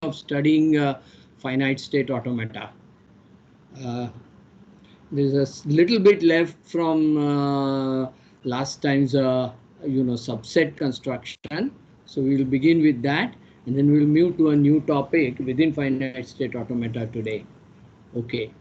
of studying finite state automata. There's a little bit left from last time's subset construction. So we will begin with that, and then we'll move to a new topic within finite state automata today. Okay.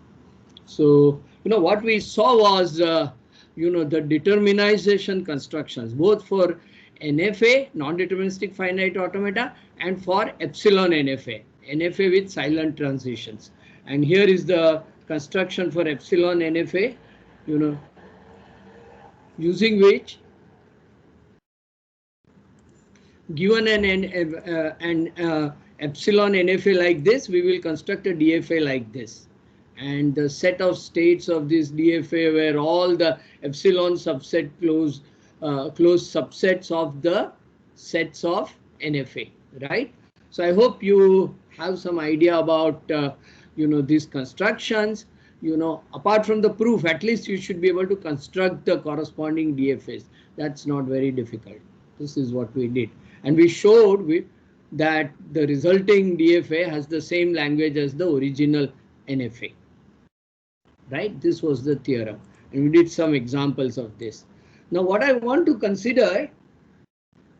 So what we saw was the determinization constructions both for NFA, non-deterministic finite automata, and for epsilon NFA, NFA with silent transitions. And here is the construction for epsilon NFA, using which, given an epsilon NFA like this, we will construct a DFA like this. And the set of states of this DFA where all the epsilon subset closed subsets of the sets of NFA, right? So I hope you have some idea about these constructions. Apart from the proof, at least you should be able to construct the corresponding DFAs. That's not very difficult. This is what we did, and we showed that the resulting DFA has the same language as the original NFA. Right? This was the theorem, and we did some examples of this. Now, what I want to consider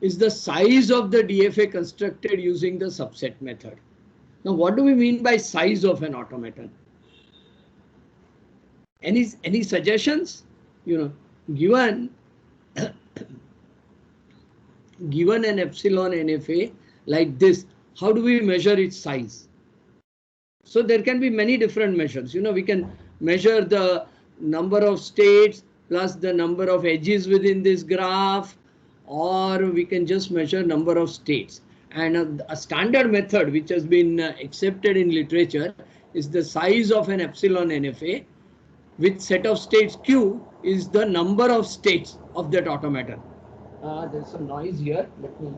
is the size of the DFA constructed using the subset method. Now, what do we mean by size of an automaton? Any suggestions? Given an epsilon NFA like this, how do we measure its size? So there can be many different measures. We can measure the number of states plus the number of edges within this graph, or we can just measure number of states. And a standard method which has been accepted in literature is the size of an epsilon NFA with set of states Q is the number of states of that automaton. There's some noise here. Let me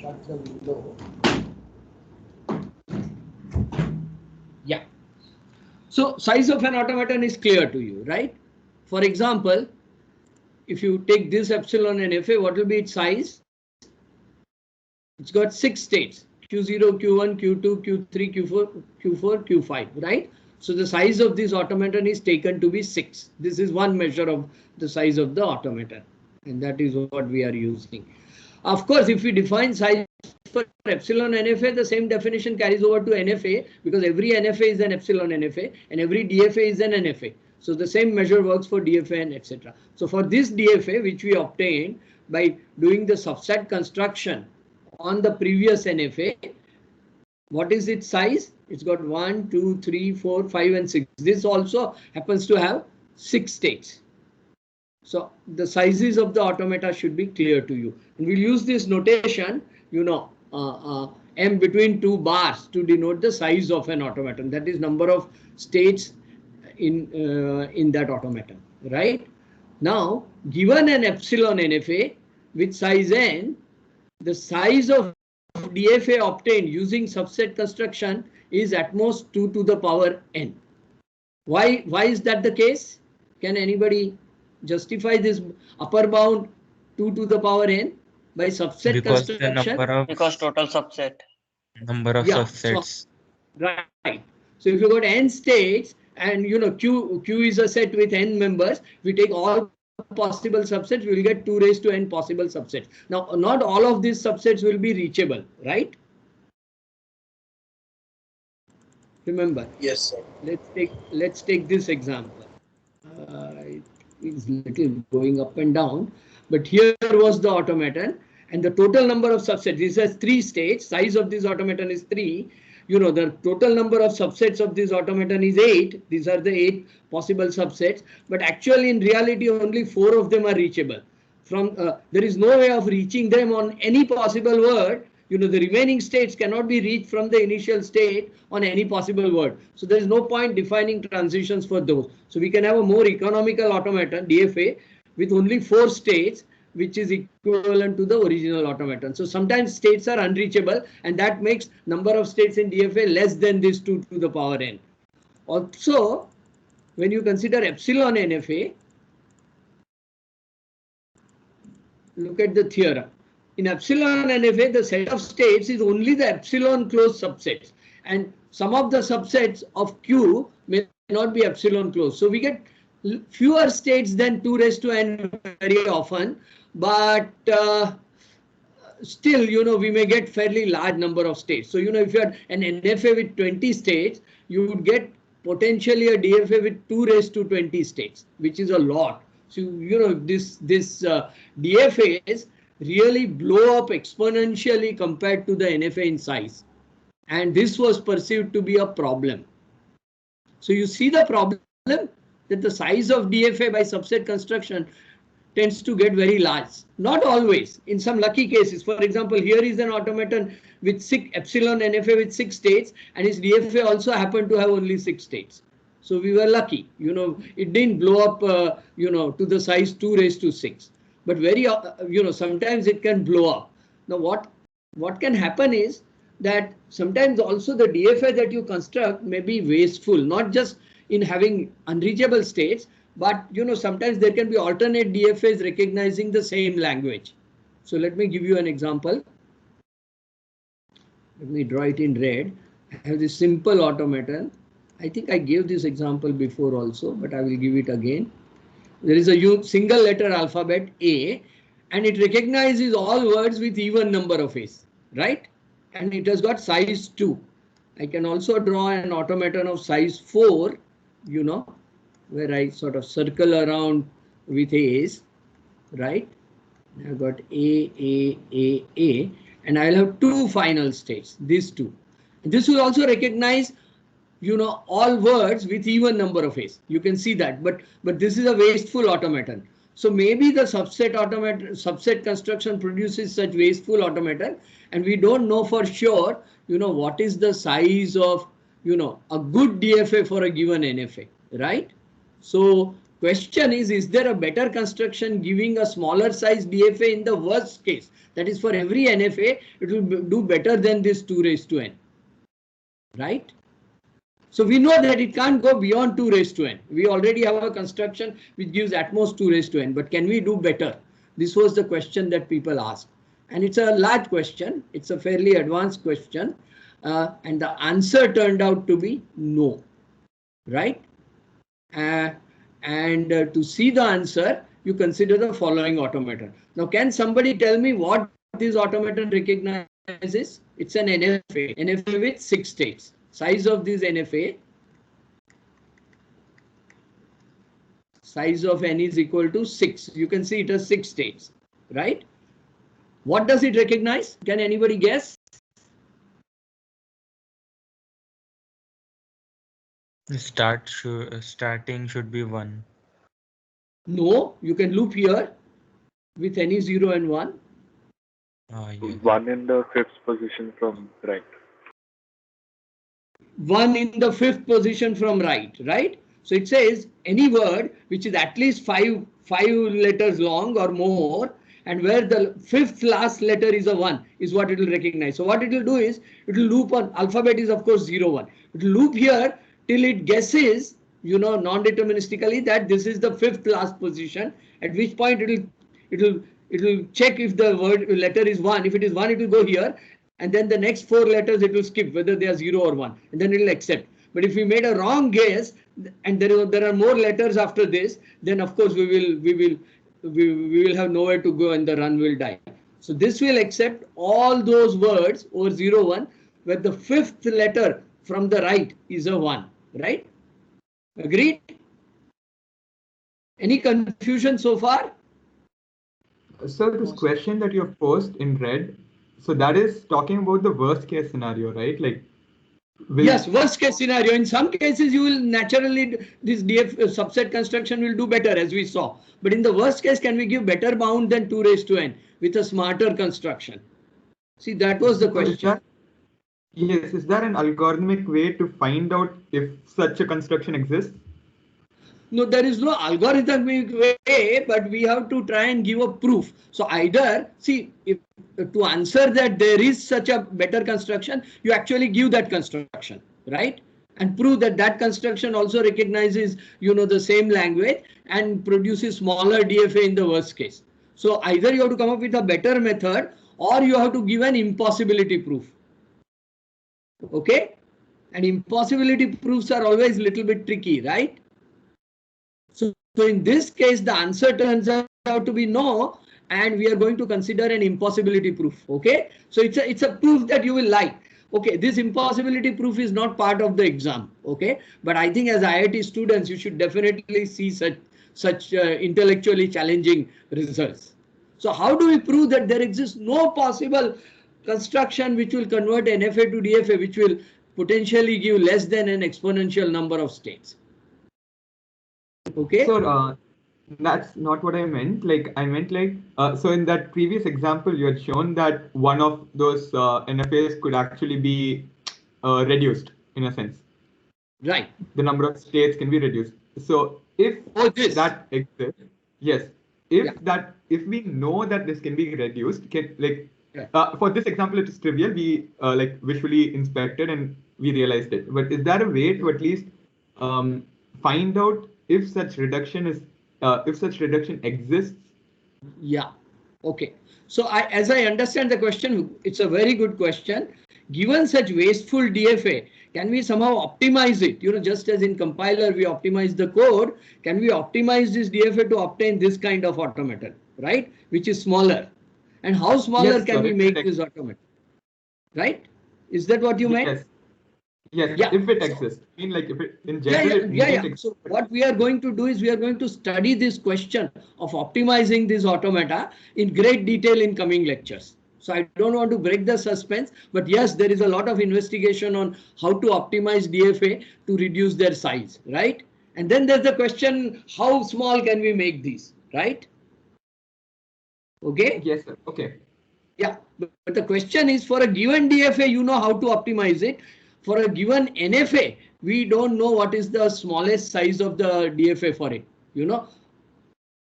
shut the window. Yeah. So size of an automaton is clear to you, right? For example, if you take this epsilon NFA, what will be its size? It's got 6 states, Q0, Q1, Q2, Q3, Q4, Q4, Q5, right? So the size of this automaton is taken to be 6. This is one measure of the size of the automaton, and that is what we are using. Of course, if we define size for epsilon NFA, the same definition carries over to NFA, because every NFA is an epsilon NFA and every DFA is an NFA. So the same measure works for DFA and etc. So for this DFA, which we obtained by doing the subset construction on the previous NFA, what is its size? It's got 1, 2, 3, 4, 5, and 6. This also happens to have 6 states. So the sizes of the automata should be clear to you. And we'll use this notation, M between 2 bars to denote the size of an automaton. That is number of states in that automaton, right? Now, given an epsilon NFA with size n, the size of DFA obtained using subset construction is at most 2 to the power n. Why is that the case? Can anybody justify this upper bound 2 to the power n by subset construction? Because total subset. Number of subsets. So, right. So if you got n states and Q is a set with n members, we take all possible subsets, we will get 2 raised to n possible subsets. Now, not all of these subsets will be reachable, right? Remember? Yes, sir. Let's take this example. It is little going up and down, but here was the automaton, and the total number of subsets. This has 3 states. Size of this automaton is 3. The total number of subsets of this automaton is 8. These are the 8 possible subsets, but actually in reality only 4 of them are reachable. There is no way of reaching them on any possible word. The remaining states cannot be reached from the initial state on any possible word. So there is no point defining transitions for those. So we can have a more economical automaton, DFA, with only 4 states, which is equivalent to the original automaton. So sometimes states are unreachable, and that makes number of states in DFA less than this 2 to the power n. Also, when you consider epsilon NFA, look at the theorem. In epsilon NFA, the set of states is only the epsilon closed subsets. and some of the subsets of Q may not be epsilon closed. So we get fewer states than 2 raised to n very often, but still, we may get fairly large number of states. So, if you had an NFA with 20 states, you would get potentially a DFA with 2 raised to 20 states, which is a lot. So, this DFAs really blow up exponentially compared to the NFA in size. And this was perceived to be a problem. So you see the problem that the size of DFA by subset construction tends to get very large. Not always. In some lucky cases, for example, here is an automaton with epsilon NFA with 6 states, and its DFA also happened to have only 6 states. So we were lucky. It didn't blow up, to the size 2 raised to 6. But very, sometimes it can blow up. Now what can happen is that sometimes also the DFA that you construct may be wasteful, not just in having unreachable states, but sometimes there can be alternate DFAs recognizing the same language. So let me give you an example. Let me draw it in red. I have this simple automaton. I think I gave this example before also, but I will give it again. There is a single letter alphabet A, and it recognizes all words with even number of A's, right? And it has got size 2. I can also draw an automaton of size 4, where I sort of circle around with A's, right? I've got A, and I'll have 2 final states, these 2. This will also recognize, all words with even number of A's. You can see that, but this is a wasteful automaton. So maybe the subset construction produces such wasteful automaton, and we don't know for sure, what is the size of, a good DFA for a given NFA, right? So question is there a better construction giving a smaller size DFA in the worst case? That is, for every NFA, it will do better than this 2 raised to n, right? So we know that it can't go beyond 2 raised to n. We already have a construction which gives at most 2 raised to n, but can we do better? This was the question that people asked. And it's a large question. It's a fairly advanced question. And the answer turned out to be no, right? And to see the answer, you consider the following automaton. Now, can somebody tell me what this automaton recognizes? It's an NFA with 6 states. Size of this NFA, size of n is equal to 6. You can see it has 6 states, right? What does it recognize? Can anybody guess? Starting should be 1. No, you can loop here with any 0 and 1. Yes. 1 in the 5th position from right. 1 in the 5th position from right, right? So it says any word which is at least five letters long or more, and where the 5th last letter is a 1 is what it will recognize. So what it will do is it will loop on alphabet is of course 0, 1. It will loop here till it guesses, non-deterministically that this is the 5th last position, at which point it will check if the letter is 1. If it is 1, it will go here. And then the next 4 letters it will skip whether they are 0 or 1, and then it will accept. But if we made a wrong guess and there are more letters after this, then of course we will have nowhere to go and the run will die. So this will accept all those words over 0, 1 where the 5th letter from the right is a 1, right? Agreed? Any confusion so far? So this question that you have posed in red, so that is talking about the worst case scenario, right? Like, yes, worst case scenario. In some cases, you will naturally, this DF subset construction will do better, as we saw. But in the worst case, can we give better bound than 2 raised to n with a smarter construction? See, that was the question. Yes, is there an algorithmic way to find out if such a construction exists? No, there is no algorithmic way, but we have to try and give a proof. So either, see, if to answer that there is such a better construction, you actually give that construction, right? And prove that that construction also recognizes, the same language and produces smaller DFA in the worst case. So either you have to come up with a better method or you have to give an impossibility proof. Okay? And impossibility proofs are always a little bit tricky, right? So in this case, the answer turns out to be no, and we are going to consider an impossibility proof. Okay, so it's a proof that you will like. Okay, this impossibility proof is not part of the exam. Okay, but I think as IIT students, you should definitely see such intellectually challenging results. So how do we prove that there exists no possible construction which will convert NFA to DFA, which will potentially give less than an exponential number of states? Okay. So that's not what I meant. Like I meant like so in that previous example, you had shown that one of those NFAs could actually be reduced in a sense. Right. The number of states can be reduced. So if that exists, yes. If we know that this can be reduced, for this example, it is trivial. We like visually inspected and we realized it. But is there a way to at least find out if such reduction exists? Yeah. Okay. So as I understand the question, it's a very good question. Given such wasteful DFA, can we somehow optimize it? You know, just as in compiler we optimize the code, can we optimize this DFA to obtain this kind of automaton, right? Which is smaller. And how smaller can we make this automaton? Right? Is that what you meant? Yes, if it exists. I mean, like if it in general. So what we are going to do is we are going to study this question of optimizing this automata in great detail in coming lectures. So I don't want to break the suspense, but yes, there is a lot of investigation on how to optimize DFA to reduce their size, right? And then there's the question, how small can we make these, right? Okay. Yes, sir. Okay. Yeah, but the question is, for a given DFA, you know how to optimize it. For a given NFA, we don't know what is the smallest size of the DFA for it. You know,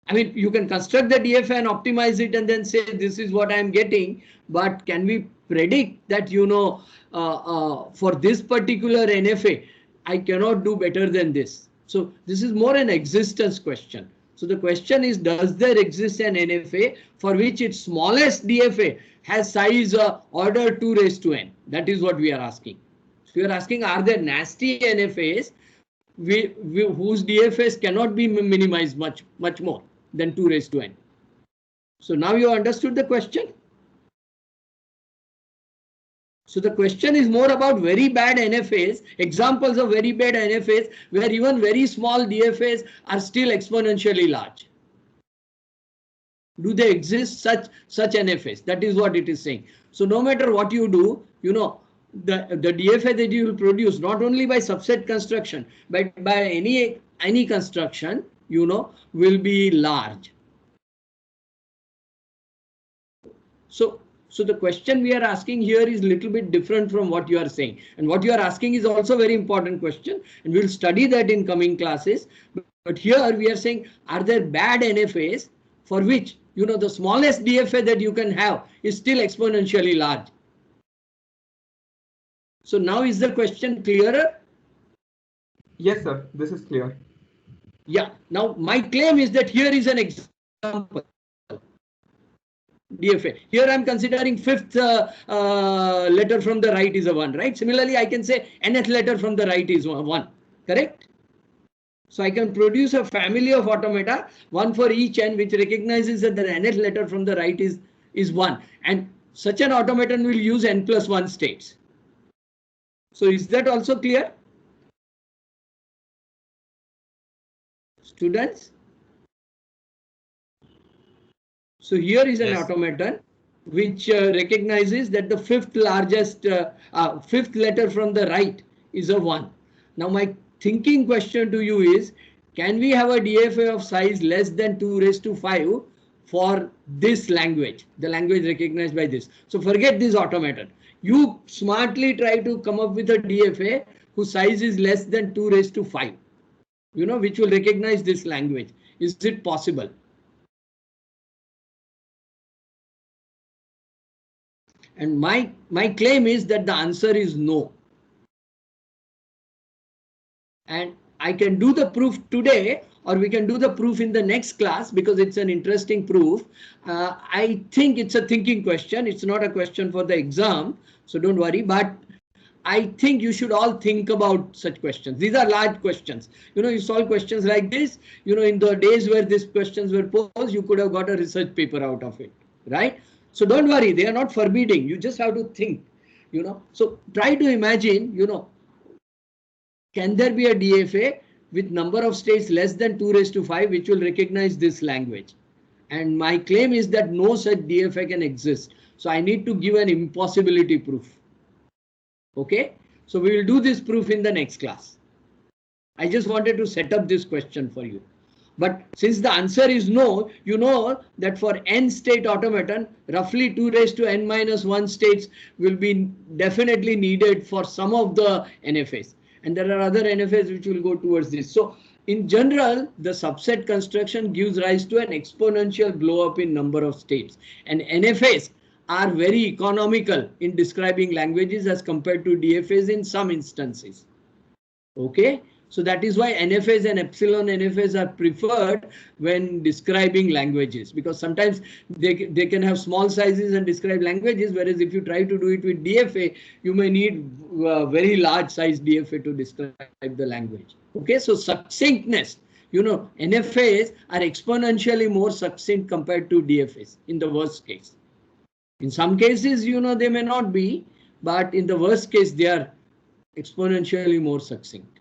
I mean, you can construct the DFA and optimize it and then say this is what I'm getting. But can we predict that, you know, for this particular NFA, I cannot do better than this? So this is more an existence question. So the question is, does there exist an NFA for which its smallest DFA has size order 2 raised to n? That is what we are asking. So we are asking, are there nasty NFAs whose DFAs cannot be minimized much more than 2 raised to n? So now you understood the question. So the question is more about very bad NFAs, examples of very bad NFAs where even very small DFAs are still exponentially large. Do they exist such NFAs? That is what it is saying. So no matter what you do, you know, the DFA that you will produce, not only by subset construction, but by any construction, you know, will be large. So the question we are asking here is a little bit different from what you are saying. And what you are asking is also a very important question. And we'll study that in coming classes. But here we are saying, are there bad NFAs for which, you know, the smallest DFA that you can have is still exponentially large? So now is the question clearer? Yes, sir. This is clear. Yeah. Now my claim is that here is an example. DFA. Here I'm considering fifth letter from the right is a 1, right? Similarly, I can say nth letter from the right is 1, correct? So I can produce a family of automata, one for each n, which recognizes that the nth letter from the right is 1. And such an automaton will use n plus 1 states. So is that also clear? Students? So here is an automaton which recognizes that the fifth letter from the right is a 1. Now my thinking question to you is, can we have a DFA of size less than 2 raised to 5 for this language, the language recognized by this? So forget this automaton. You smartly try to come up with a DFA whose size is less than 2 raised to 5, you know, which will recognize this language. Is it possible? And my claim is that the answer is no. And I can do the proof today, or we can do the proof in the next class because it's an interesting proof. I think it's a thinking question. It's not a question for the exam, so don't worry. But I think you should all think about such questions. These are large questions. You solve questions like this, in the days where these questions were posed, you could have got a research paper out of it, right? So don't worry, they are not forbidding. You just have to think, So try to imagine, can there be a DFA with number of states less than 2⁵, which will recognize this language? And my claim is that no such DFA can exist. So I need to give an impossibility proof. Okay, so we will do this proof in the next class. I just wanted to set up this question for you. But since the answer is no, you know that for n state automaton, roughly 2⁻n−1 states will be definitely needed for some of the NFAs. And there are other NFAs which will go towards this. So in general, the subset construction gives rise to an exponential blow up in number of states. And NFAs are very economical in describing languages as compared to DFAs in some instances. Okay, so that is why NFAs and epsilon NFAs are preferred when describing languages, because sometimes they can have small sizes and describe languages, whereas if you try to do it with DFA, you may need very large size DFA to describe the language. Okay, so succinctness, NFAs are exponentially more succinct compared to DFAs in the worst case. In some cases, they may not be, but in the worst case, they are exponentially more succinct.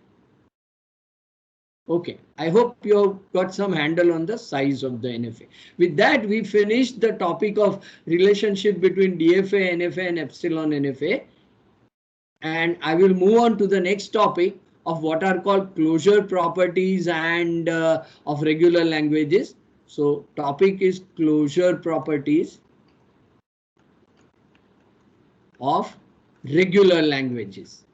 Okay, I hope you have got some handle on the size of the NFA. With that, we finished the topic of relationship between DFA, NFA and epsilon NFA. And I will move on to the next topic of what are called closure properties and of regular languages. So topic is closure properties of regular languages.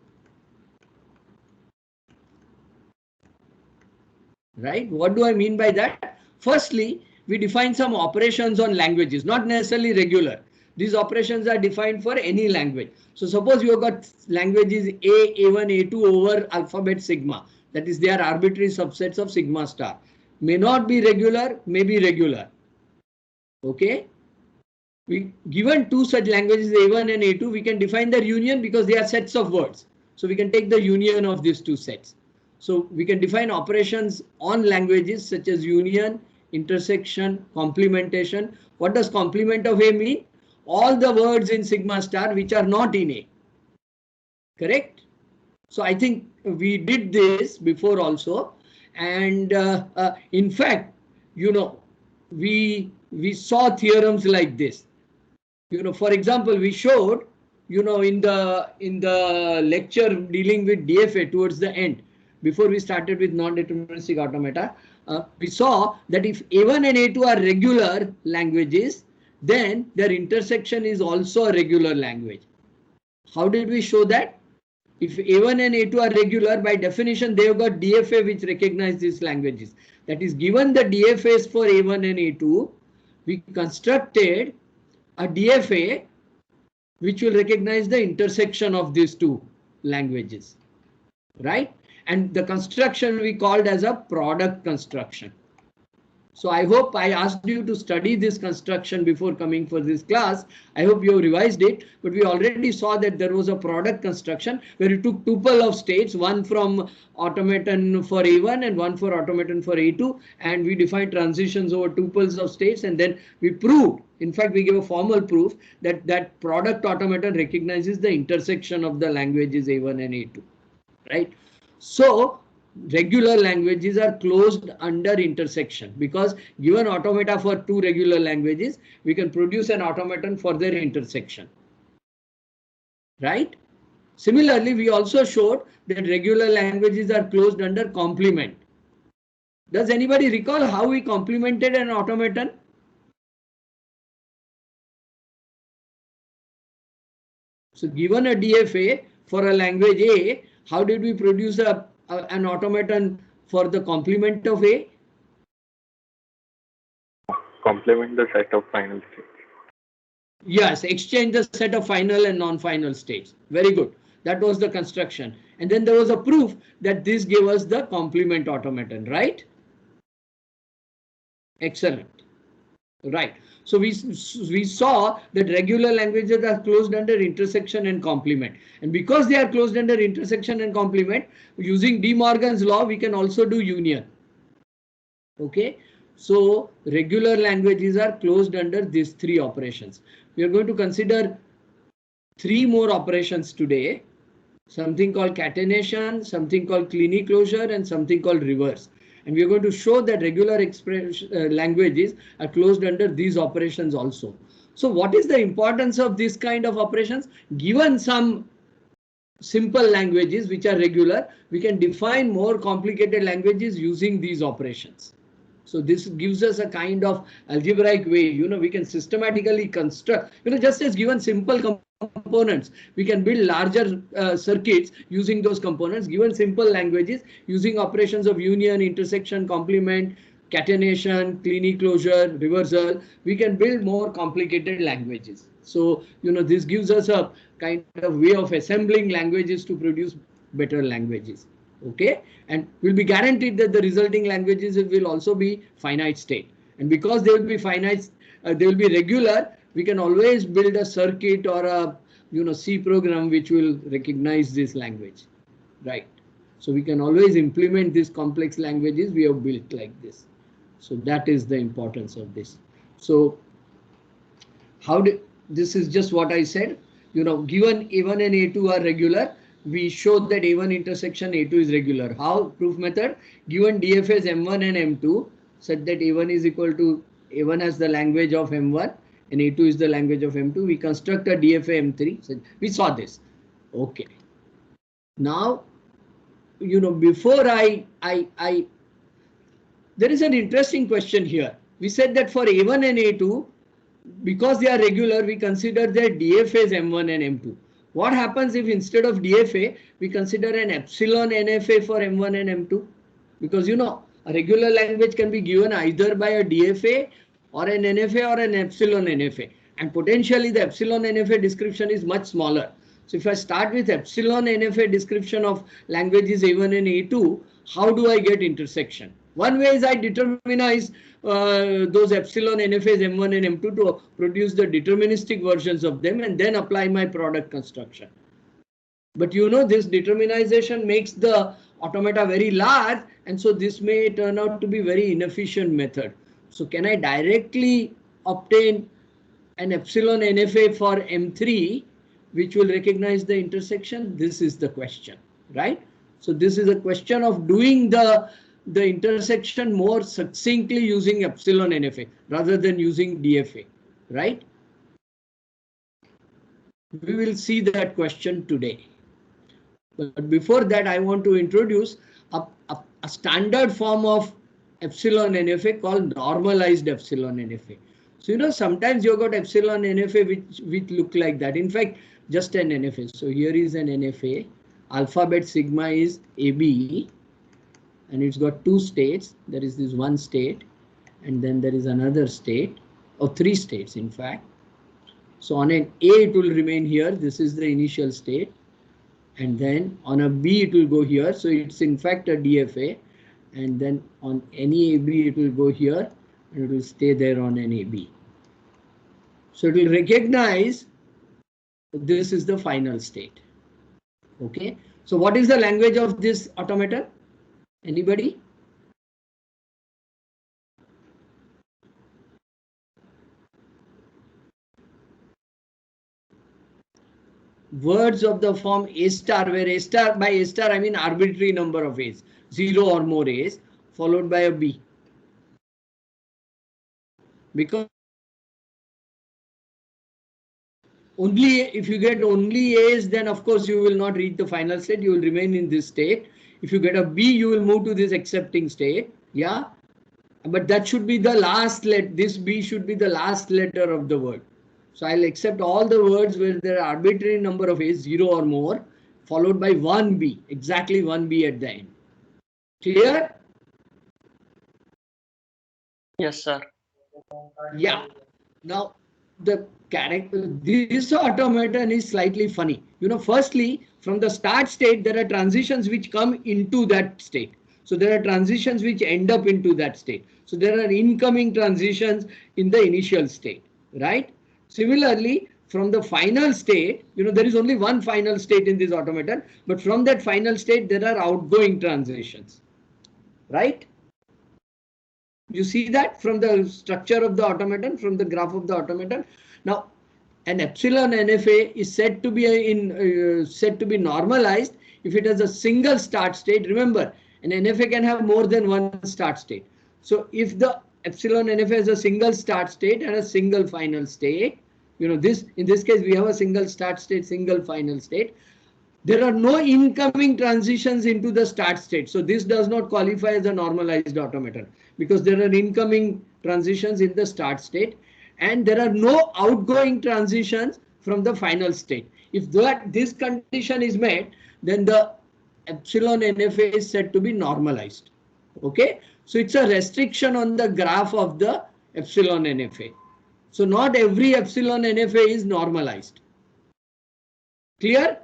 Right? What do I mean by that? Firstly, we define some operations on languages, not necessarily regular. These operations are defined for any language. So suppose you have got languages A, A1, A2 over alphabet sigma. That is, they are arbitrary subsets of sigma star. May not be regular, may be regular. Okay. Given two such languages A1 and A2, we can define their union because they are sets of words. So we can take the union of these two sets. So we can define operations on languages such as union, intersection, complementation. What does complement of A mean? All the words in sigma star which are not in A. Correct? So I think we did this before also. And in fact, we saw theorems like this. For example, we showed, in the lecture dealing with DFA towards the end, before we started with non-deterministic automata, we saw that if A1 and A2 are regular languages, then their intersection is also a regular language. How did we show that? If A1 and A2 are regular, by definition, they have got DFA which recognize these languages. That is, given the DFAs for A1 and A2, we constructed a DFA which will recognize the intersection of these two languages, right? And the construction we called as a product construction. So I hope I asked you to study this construction before coming for this class. I hope you have revised it, but we already saw that there was a product construction where you took tuple of states, one from automaton for A1 and one for automaton for A2, and we defined transitions over tuples of states, and then we proved, in fact, we gave a formal proof that that product automaton recognizes the intersection of the languages A1 and A2, right? So regular languages are closed under intersection because given automata for two regular languages, we can produce an automaton for their intersection, right? Similarly, we also showed that regular languages are closed under complement. Does anybody recall how we complemented an automaton? So given a DFA for a language A, how did we produce an automaton for the complement of A? Complement the set of final states. Yes, exchange the set of final and non-final states. Very good. That was the construction. And then there was a proof that this gave us the complement automaton, right? Excellent. Right. So we saw that regular languages are closed under intersection and complement. And because they are closed under intersection and complement, using De Morgan's law, we can also do union. Okay. So regular languages are closed under these three operations. We are going to consider three more operations today. Something called catenation, something called Kleene closure, and something called reverse. And we are going to show that regular languages are closed under these operations also. So what is the importance of this kind of operations? Given some simple languages which are regular, we can define more complicated languages using these operations. So this gives us a kind of algebraic way, we can systematically construct, just as given simple components, we can build larger circuits using those components. Given simple languages, using operations of union, intersection, complement, catenation, Kleene closure, reversal, we can build more complicated languages. So, this gives us a kind of way of assembling languages to produce better languages. Okay, and we'll be guaranteed that the resulting languages will also be finite state. And because they will be finite, they will be regular, we can always build a circuit or a C program which will recognize this language. Right. So we can always implement these complex languages we have built like this. So that is the importance of this. So this is just what I said, given A1 and A2 are regular, we show that A1 intersection A2 is regular. How? Proof method. Given DFA is M1 and M2, such that A1 is equal to A1 has the language of M1 and A2 is the language of M2. We construct a DFA M3. So we saw this. Okay. Now, before there is an interesting question here. We said that for A1 and A2, because they are regular, we consider their DFA as M1 and M2. What happens if instead of DFA, we consider an epsilon NFA for M1 and M2? Because a regular language can be given either by a DFA or an NFA or an epsilon NFA. And potentially the epsilon NFA description is much smaller. So if I start with epsilon NFA description of languages A1 and A2, how do I get intersection? One way is I determinize those epsilon NFAs M1 and M2 to produce the deterministic versions of them and then apply my product construction. But this determinization makes the automata very large, and so this may turn out to be very inefficient method. So can I directly obtain an epsilon NFA for M3 which will recognize the intersection? This is the question, right? So this is a question of doing the intersection more succinctly using epsilon NFA rather than using DFA, right? We will see that question today. But before that, I want to introduce a standard form of epsilon NFA called normalized epsilon NFA. So sometimes you got epsilon NFA which look like that. In fact, just an NFA. So here is an NFA. Alphabet sigma is AB. And it's got two states. There is this one state, and then there is another state, or three states in fact. So on an A it will remain here. This is the initial state. And then on a B it will go here. So it's in fact a DFA. And then on any AB it will go here and it will stay there on an AB. So it will recognize this is the final state. Okay. So what is the language of this automaton? Anybody? Words of the form A star, where A star, by A star I mean arbitrary number of A's, 0 or more A's, followed by a B. Because only if you get only A's, then of course you will not reach the final state, you will remain in this state. If you get a B, you will move to this accepting state. Yeah. But that should be the last letter. This B should be the last letter of the word. So I'll accept all the words where there are arbitrary number of A's, 0 or more, followed by one B, exactly one B at the end. Clear? Yes, sir. Yeah. Now the character, this automaton is slightly funny. Firstly, from the start state, there are transitions which come into that state. So there are transitions which end up into that state. So there are incoming transitions in the initial state, right? Similarly, from the final state, there is only one final state in this automaton, but from that final state, there are outgoing transitions, right? You see that from the structure of the automaton, from the graph of the automaton. Now, an epsilon NFA is said to be normalized if it has a single start state. Remember, an NFA can have more than one start state. So if the epsilon NFA has a single start state and a single final state, in this case we have a single start state, single final state. There are no incoming transitions into the start state. So this does not qualify as a normalized automaton because there are incoming transitions in the start state and there are no outgoing transitions from the final state. If this condition is met, then the epsilon NFA is said to be normalized. Okay, so it's a restriction on the graph of the epsilon NFA. So not every epsilon NFA is normalized. Clear?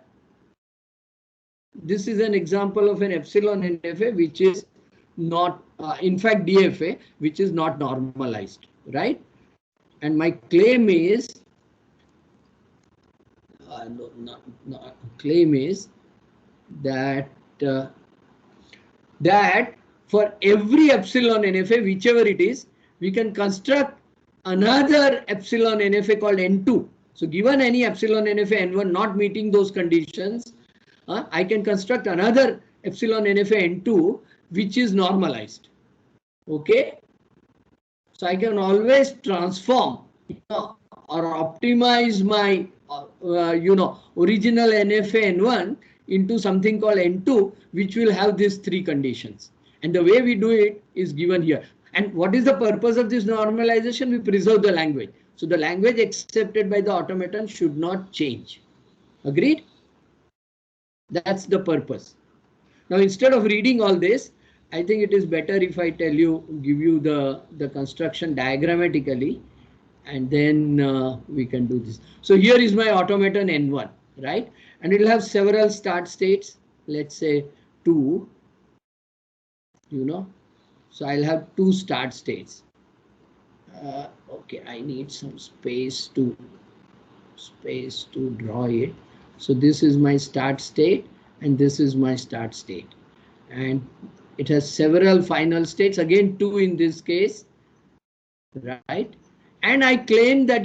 This is an example of an epsilon NFA which is not, in fact DFA, which is not normalized, right? And my claim is, claim is that that for every epsilon NFA, whichever it is, we can construct another epsilon NFA called N2. So given any epsilon NFA N1 not meeting those conditions, I can construct another epsilon NFA N2 which is normalized. Okay. So I can always transform or optimize my original NFA N1 into something called N2 which will have these three conditions. And the way we do it is given here. And what is the purpose of this normalization? We preserve the language. So the language accepted by the automaton should not change. Agreed? That's the purpose. Now, instead of reading all this, I think it is better if I give you the construction diagrammatically, and then we can do this. So here is my automaton N1, right? And it will have several start states, let's say 2, so I'll have 2 start states. Okay, I need some space to draw it. So this is my start state and this is my start state, and it has several final states, again 2 in this case, right? And I claim that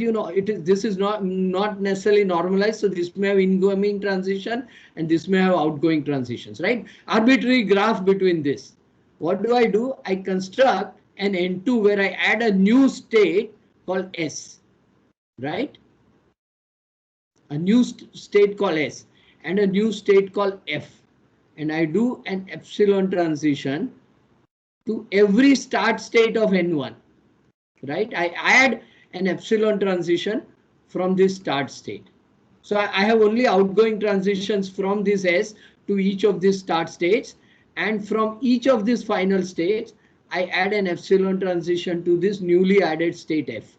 this is not necessarily normalized, so this may have incoming transition and this may have outgoing transitions, right? Arbitrary graph between this. What do? I construct an N2 where I add a new state called S, right? A new state called S and a new state called F. And I do an epsilon transition to every start state of N1, right? I add an epsilon transition from this start state. So I have only outgoing transitions from this S to each of these start states. And from each of these final states, I add an epsilon transition to this newly added state F.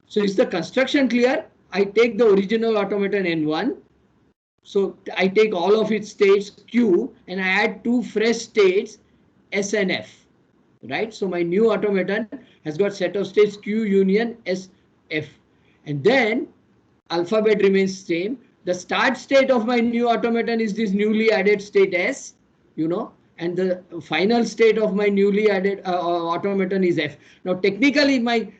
So is the construction clear? I take the original automaton N1. So I take all of its states Q and I add 2 fresh states S and F, right? So my new automaton has got set of states Q union S, F. And then alphabet remains same. The start state of my new automaton is this newly added state S, and the final state of my newly added automaton is F. Now technically my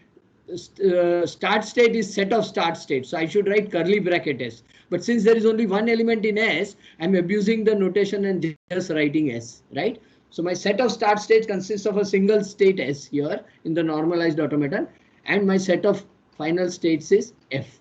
start state is set of start states, so I should write curly bracket S. But since there is only one element in S, I'm abusing the notation and just writing S, right? So my set of start states consists of a single state S here in the normalized automaton, and my set of final states is F,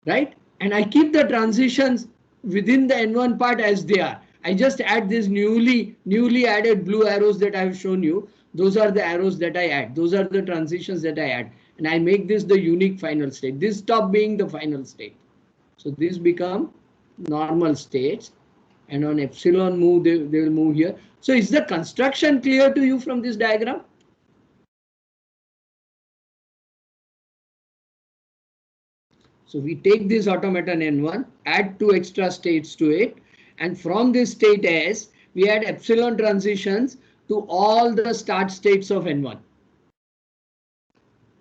right? And I keep the transitions within the N1 part as they are. I just add these newly added blue arrows that I have shown you. Those are the arrows that I add. Those are the transitions that I add. And I make this the unique final state. This stop being the final state. So these become normal states. And on epsilon move, they will move here. So is the construction clear to you from this diagram? So we take this automaton N1, add 2 extra states to it. And from this state S, we add epsilon transitions to all the start states of N1.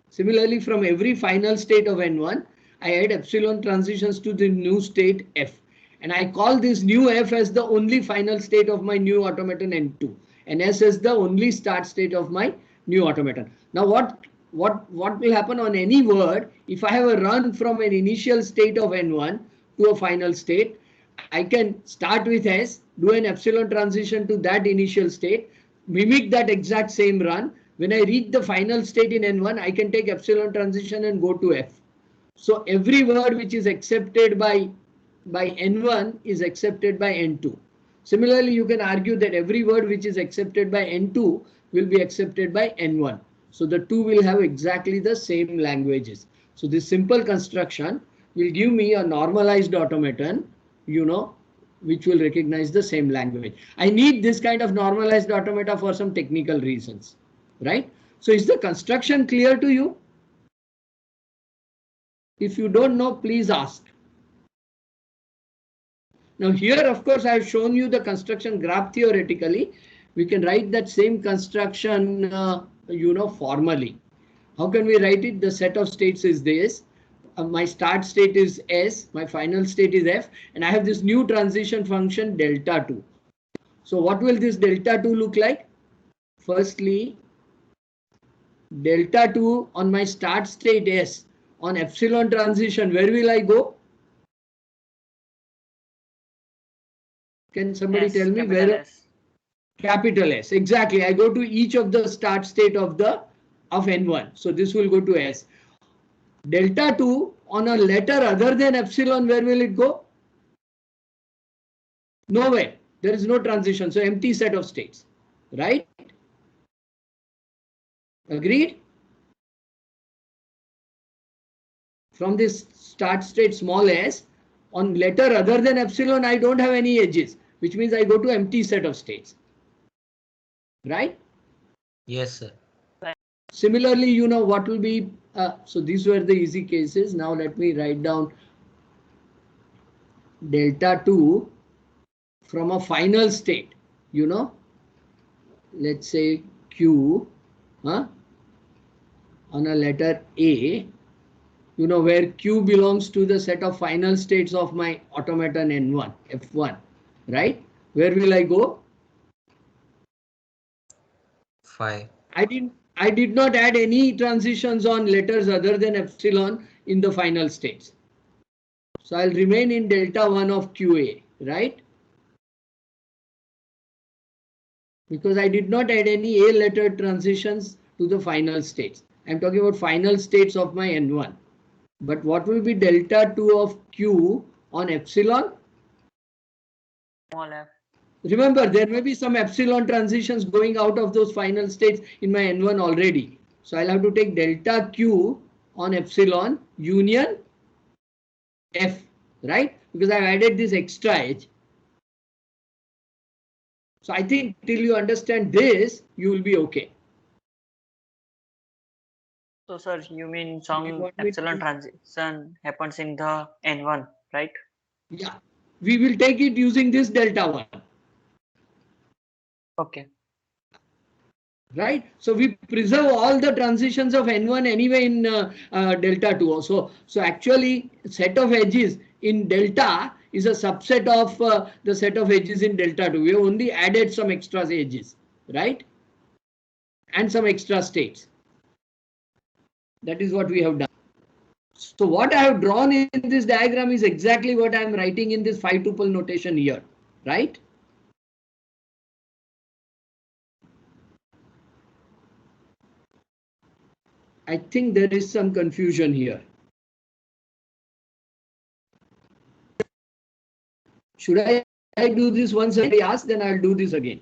Similarly, from every final state of N1, I add epsilon transitions to the new state F. And I call this new F as the only final state of my new automaton N2. And S is the only start state of my new automaton. Now what will happen on any word if I have a run from an initial state of N1 to a final state? I can start with S, do an epsilon transition to that initial state, mimic that exact same run. When I reach the final state in N1, I can take epsilon transition and go to F. So every word which is accepted by N1 is accepted by N2. Similarly, you can argue that every word which is accepted by N2 will be accepted by N1. So the two will have exactly the same languages. So this simple construction will give me a normalized automaton, which will recognize the same language. I need this kind of normalized automata for some technical reasons, right? So is the construction clear to you? If you don't know, please ask. Now here, of course, I have shown you the construction graph theoretically. We can write that same construction, formally. How can we write it? The set of states is this. My start state is S, my final state is F, and I have this new transition function delta 2. So what will this delta 2 look like? Firstly, delta 2 on my start state S on epsilon transition, where will I go? Can somebody tell me where? S. Capital S. Exactly. I go to each of the start state of N1. So this will go to S. Delta 2 on a letter other than epsilon, where will it go? Nowhere. There is no transition. So empty set of states, right? Agreed? From this start state small s, on letter other than epsilon, I don't have any edges, which means I go to empty set of states. Right? Yes, sir. Similarly, what will be, so these were the easy cases. Now let me write down delta 2 from a final state, let's say Q, on a letter A, where Q belongs to the set of final states of my automaton N1, F1, right? Where will I go? 5. I did not add any transitions on letters other than epsilon in the final states. So I'll remain in delta 1 of QA, right? Because I did not add any A letter transitions to the final states. I'm talking about final states of my N1. But what will be delta 2 of Q on epsilon? Small f. Remember, there may be some epsilon transitions going out of those final states in my N1 already. So I'll have to take delta Q on epsilon union F, right? Because I've added this extra edge. So I think till you understand this, you will be okay. So sir, you mean some epsilon transition happens in the N1, right? Yeah, we will take it using this delta 1. Okay. Right, so we preserve all the transitions of N1 anyway in delta 2 also. So actually set of edges in delta is a subset of the set of edges in delta 2. We have only added some extra edges, right? And some extra states. That is what we have done. So what I have drawn in this diagram is exactly what I am writing in this 5-tuple notation here, right? I think there is some confusion here. Should I do this once I ask, then I'll do this again.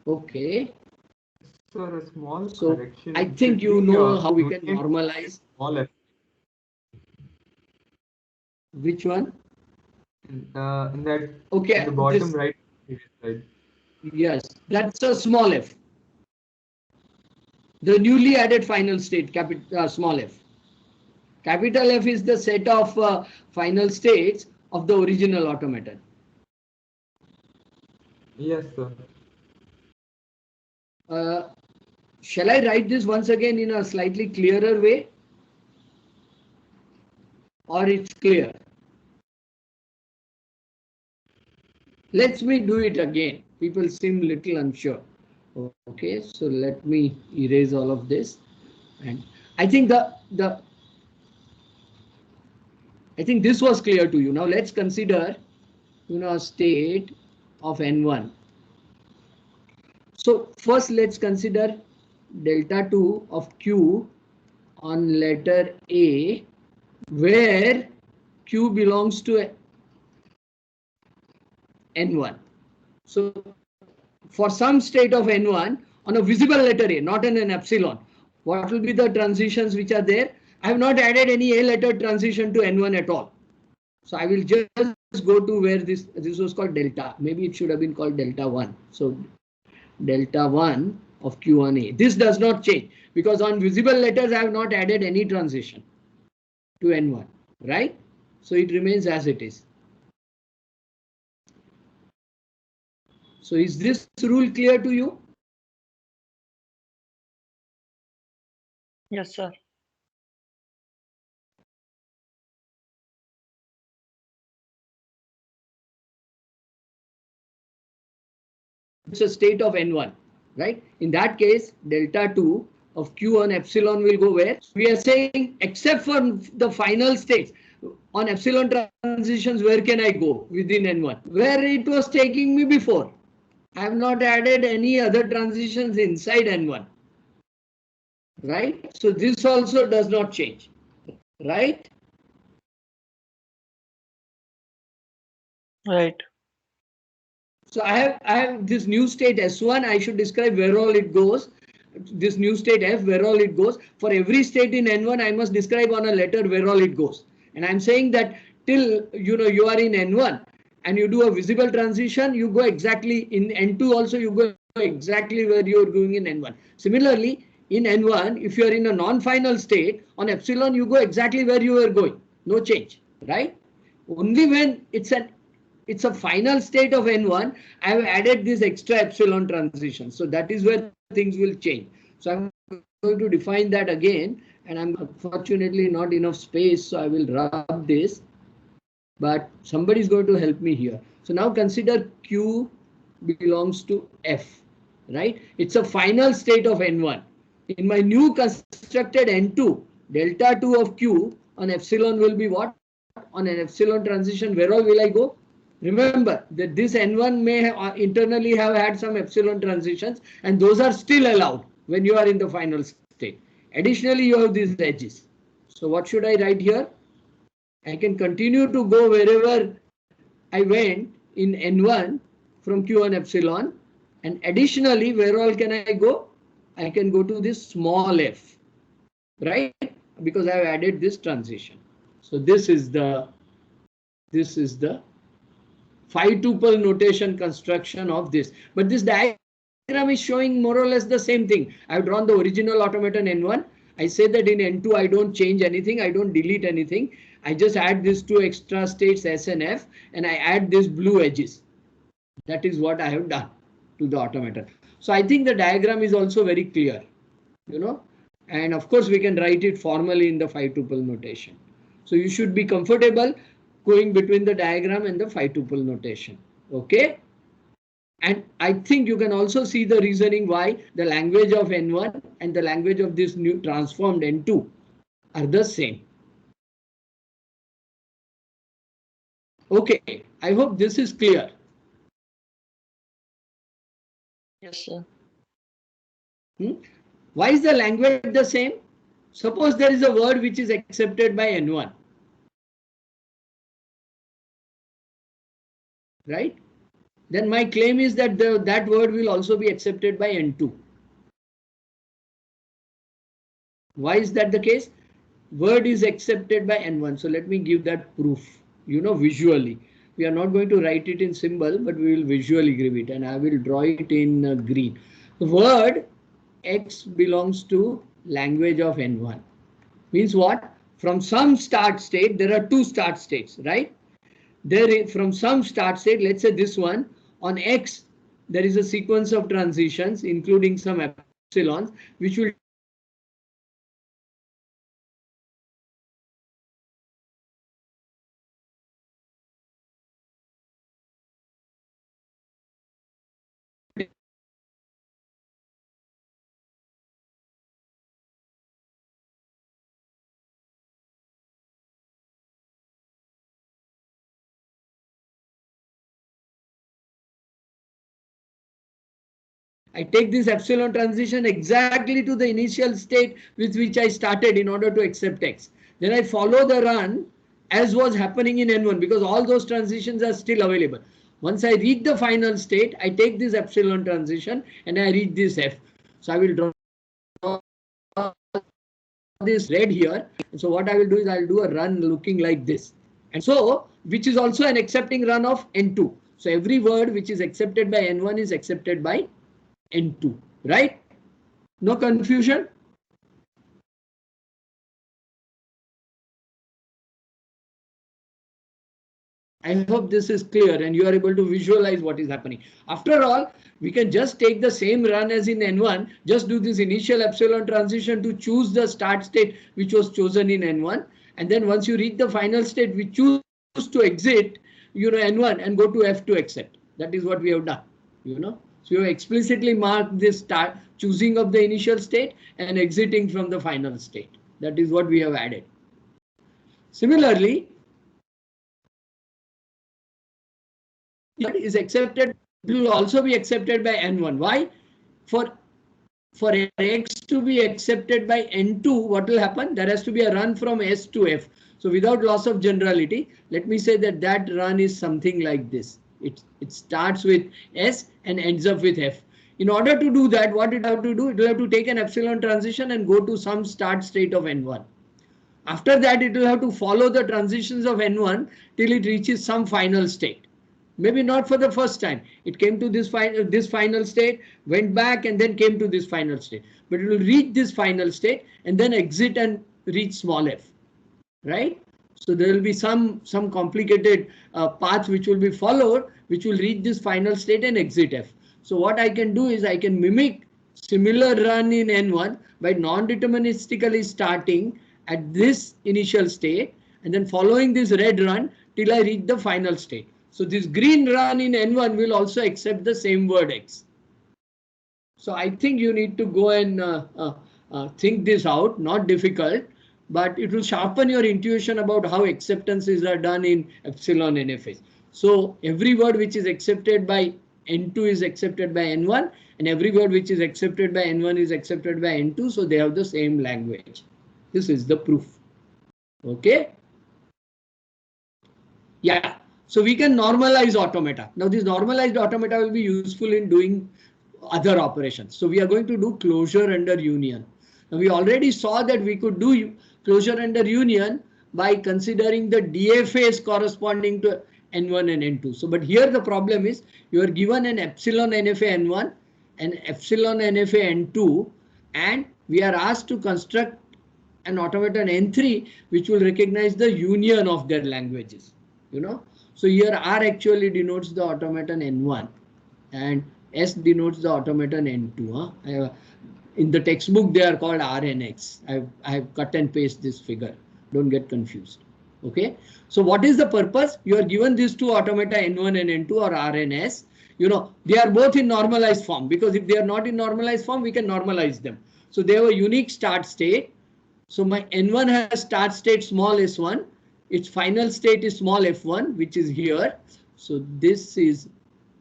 Okay. Sir, a small So correction. I think you know how we can normalize. Small f. Which one? in that Okay, in the bottom this, right side. yes, that's a small f. The newly added final state, small f. Capital F is the set of final states of the original automaton. Yes, sir. Shall I write this once again in a slightly clearer way? Or it's clear? Let me do it again. People seem little unsure. Okay, so let me erase all of this. And I think I think this was clear to you. Now let's consider, a state of N1. So first let's consider delta 2 of Q on letter A, where Q belongs to N1. So for some state of N1 on a visible letter A, not in an epsilon, what will be the transitions which are there? I have not added any A letter transition to N1 at all. So I will just go to where this was called delta. Maybe it should have been called delta 1. So delta 1 of Q on A. This does not change because on visible letters I have not added any transition to N1, right? So it remains as it is. So is this rule clear to you? Yes, sir. It's a state of N1, right? In that case, delta 2 of Q on epsilon will go where? We are saying except for the final states on epsilon transitions, where can I go within N1? Where it was taking me before. I have not added any other transitions inside N1, right? So this also does not change, right? Right. So I have this new state S1. I should describe where all it goes. This new state F, where all it goes. For every state in N1, I must describe on a letter where all it goes. And I'm saying that till you are in N1 and you do a visible transition, you go exactly in N2 also, you go exactly where you're going in N1. Similarly, in N1, if you are in a non-final state, on epsilon, you go exactly where you are going. No change, right? Only when it's a final state of N1, I have added this extra epsilon transition. So that is where things will change. So I'm going to define that again, and I'm unfortunately not enough space, so I will rub this, but somebody is going to help me here. So now consider Q belongs to F, right? It's a final state of N1. In my new constructed N2, delta 2 of Q on epsilon will be what? On an epsilon transition, where all will I go? Remember that this N1 may internally have had some epsilon transitions, and those are still allowed when you are in the final state. Additionally, you have these edges. So what should I write here? I can continue to go wherever I went in N1 from Q and epsilon. And additionally, where all can I go? I can go to this small f, right? Because I have added this transition. So this is the phi tuple notation construction of this. But this diagram is showing more or less the same thing. I've drawn the original automaton N1. I say that in N2 I don't change anything, I don't delete anything. I just add these two extra states S and F, and I add these blue edges. That is what I have done to the automaton. So I think the diagram is also very clear, and of course we can write it formally in the phi tuple notation. So you should be comfortable going between the diagram and the phi tuple notation. Okay. And I think you can also see the reasoning why the language of N1 and the language of this new transformed N2 are the same. Okay, I hope this is clear. Yes, sir. Why is the language the same? Suppose there is a word which is accepted by N1. Right? Then my claim is that that word will also be accepted by N2. Why is that the case? Word is accepted by N1. So let me give that proof, visually. We are not going to write it in symbol, but we will visually give it, and I will draw it in green. The word X belongs to language of N1. Means what? From some start state, there are two start states, right? From some start state, let's say this one, on X, there is a sequence of transitions, including some epsilons, which will I take this epsilon transition exactly to the initial state with which I started in order to accept X. Then I follow the run as was happening in N1 because all those transitions are still available. Once I reach the final state, I take this epsilon transition and I reach this F. So I will draw this red here. And so what I will do is I'll do a run looking like this. And so, which is also an accepting run of N2. So every word which is accepted by N1 is accepted by N2, right? No confusion? I hope this is clear and you are able to visualize what is happening. After all, we can just take the same run as in N1, just do this initial epsilon transition to choose the start state which was chosen in N1. And then once you reach the final state, we choose to exit, N1 and go to F to accept. That is what we have done, So you explicitly mark this start choosing of the initial state and exiting from the final state. That is what we have added. Similarly, is accepted, it will also be accepted by N1. Why? For X to be accepted by N2, what will happen? There has to be a run from S to F. So without loss of generality, let me say that run is something like this. It starts with S and ends up with F. In order to do that, what it have to do? It will have to take an epsilon transition and go to some start state of N1. After that, it will have to follow the transitions of N1 till it reaches some final state. Maybe not for the first time. It came to this final state, went back and then came to this final state. But it will reach this final state and then exit and reach small f, right? So there will be some complicated path which will be followed, which will reach this final state and exit f. So what I can do is I can mimic similar run in N1 by non-deterministically starting at this initial state and then following this red run till I reach the final state. So this green run in N1 will also accept the same word X. So I think you need to go and think this out, not difficult, but it will sharpen your intuition about how acceptances are done in epsilon NFS. So every word which is accepted by N2 is accepted by N1 and every word which is accepted by N1 is accepted by N2. So they have the same language. This is the proof. Okay. Yeah. So we can normalize automata. Now this normalized automata will be useful in doing other operations. So we are going to do closure under union. Now we already saw that we could do closure under union by considering the DFAs corresponding to N1 and N2. So but here the problem is you are given an epsilon NFA N1 and epsilon NFA N2 and we are asked to construct an automaton N3 which will recognize the union of their languages. So here R actually denotes the automaton N1 and S denotes the automaton N2. In the textbook, they are called R and X. I have cut and paste this figure. Don't get confused. Okay. So what is the purpose? You are given these two automata N1 and N2 or R and S. They are both in normalized form because if they are not in normalized form, we can normalize them. So they have a unique start state. So my N1 has start state small s1. Its final state is small f1, which is here. So this is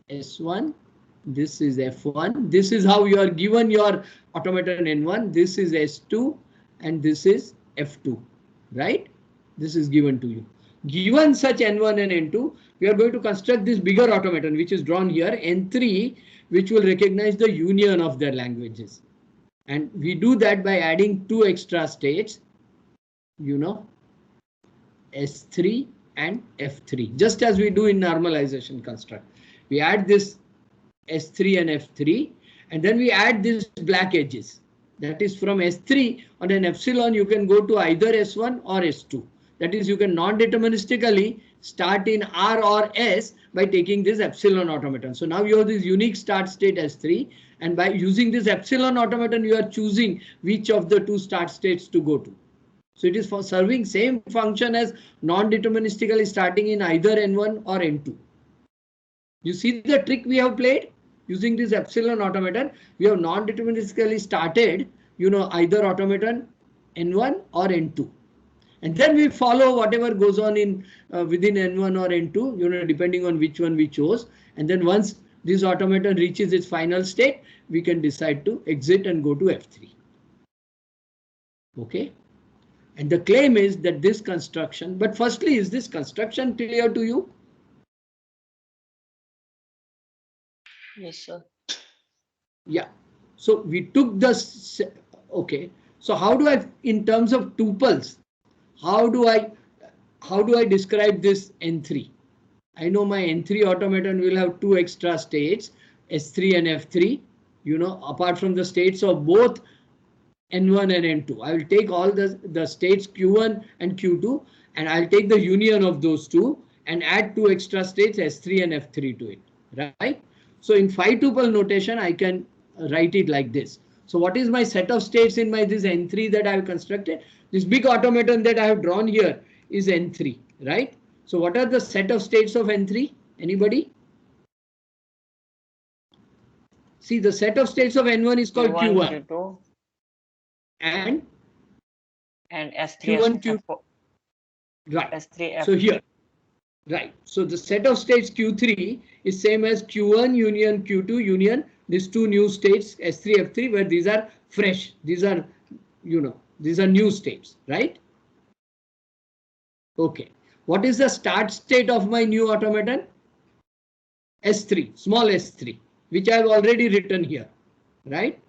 s1, this is f1. This is how you are given your automaton N1. This is s2 and this is f2, right? This is given to you. Given such N1 and N2, we are going to construct this bigger automaton, which is drawn here, N3, which will recognize the union of their languages. And we do that by adding two extra states, S3 and F3, just as we do in normalization construct. We add this S3 and F3, and then we add these black edges. That is from S3 on an epsilon, you can go to either S1 or S2. That is, you can non-deterministically start in R or S by taking this epsilon automaton. So now you have this unique start state S3, and by using this epsilon automaton, you are choosing which of the two start states to go to. So it is for serving same function as non-deterministically starting in either N1 or N2. You see the trick we have played using this epsilon automaton. We have non-deterministically started, either automaton N1 or N2. And then we follow whatever goes on in within N1 or N2, depending on which one we chose. And then once this automaton reaches its final state, we can decide to exit and go to F3. Okay. And the claim is that this construction, but firstly, is this construction clear to you? Yes, sir. Yeah. So we took this. Okay. So how do I, in terms of tuples, how do I describe this N3? I know my N3 automaton will have two extra states, S3 and F3, apart from the states of both N1 and N2. I will take all the states Q1 and Q2, and I'll take the union of those two and add two extra states S3 and F3 to it, right? So in phi tuple notation, I can write it like this. So what is my set of states in this N3 that I have constructed? This big automaton that I have drawn here is N3, right? So what are the set of states of N3? Anybody? See, the set of states of N1 is called Q1. Q2. And S3, Q1, F4. Q2. Right. S3, F4. So here, right. So the set of states Q3 is same as Q1 union Q2 union these two new states S3, F3, where these are fresh. These are, these are new states, right? Okay. What is the start state of my new automaton? S3, small s3, which I have already written here, right?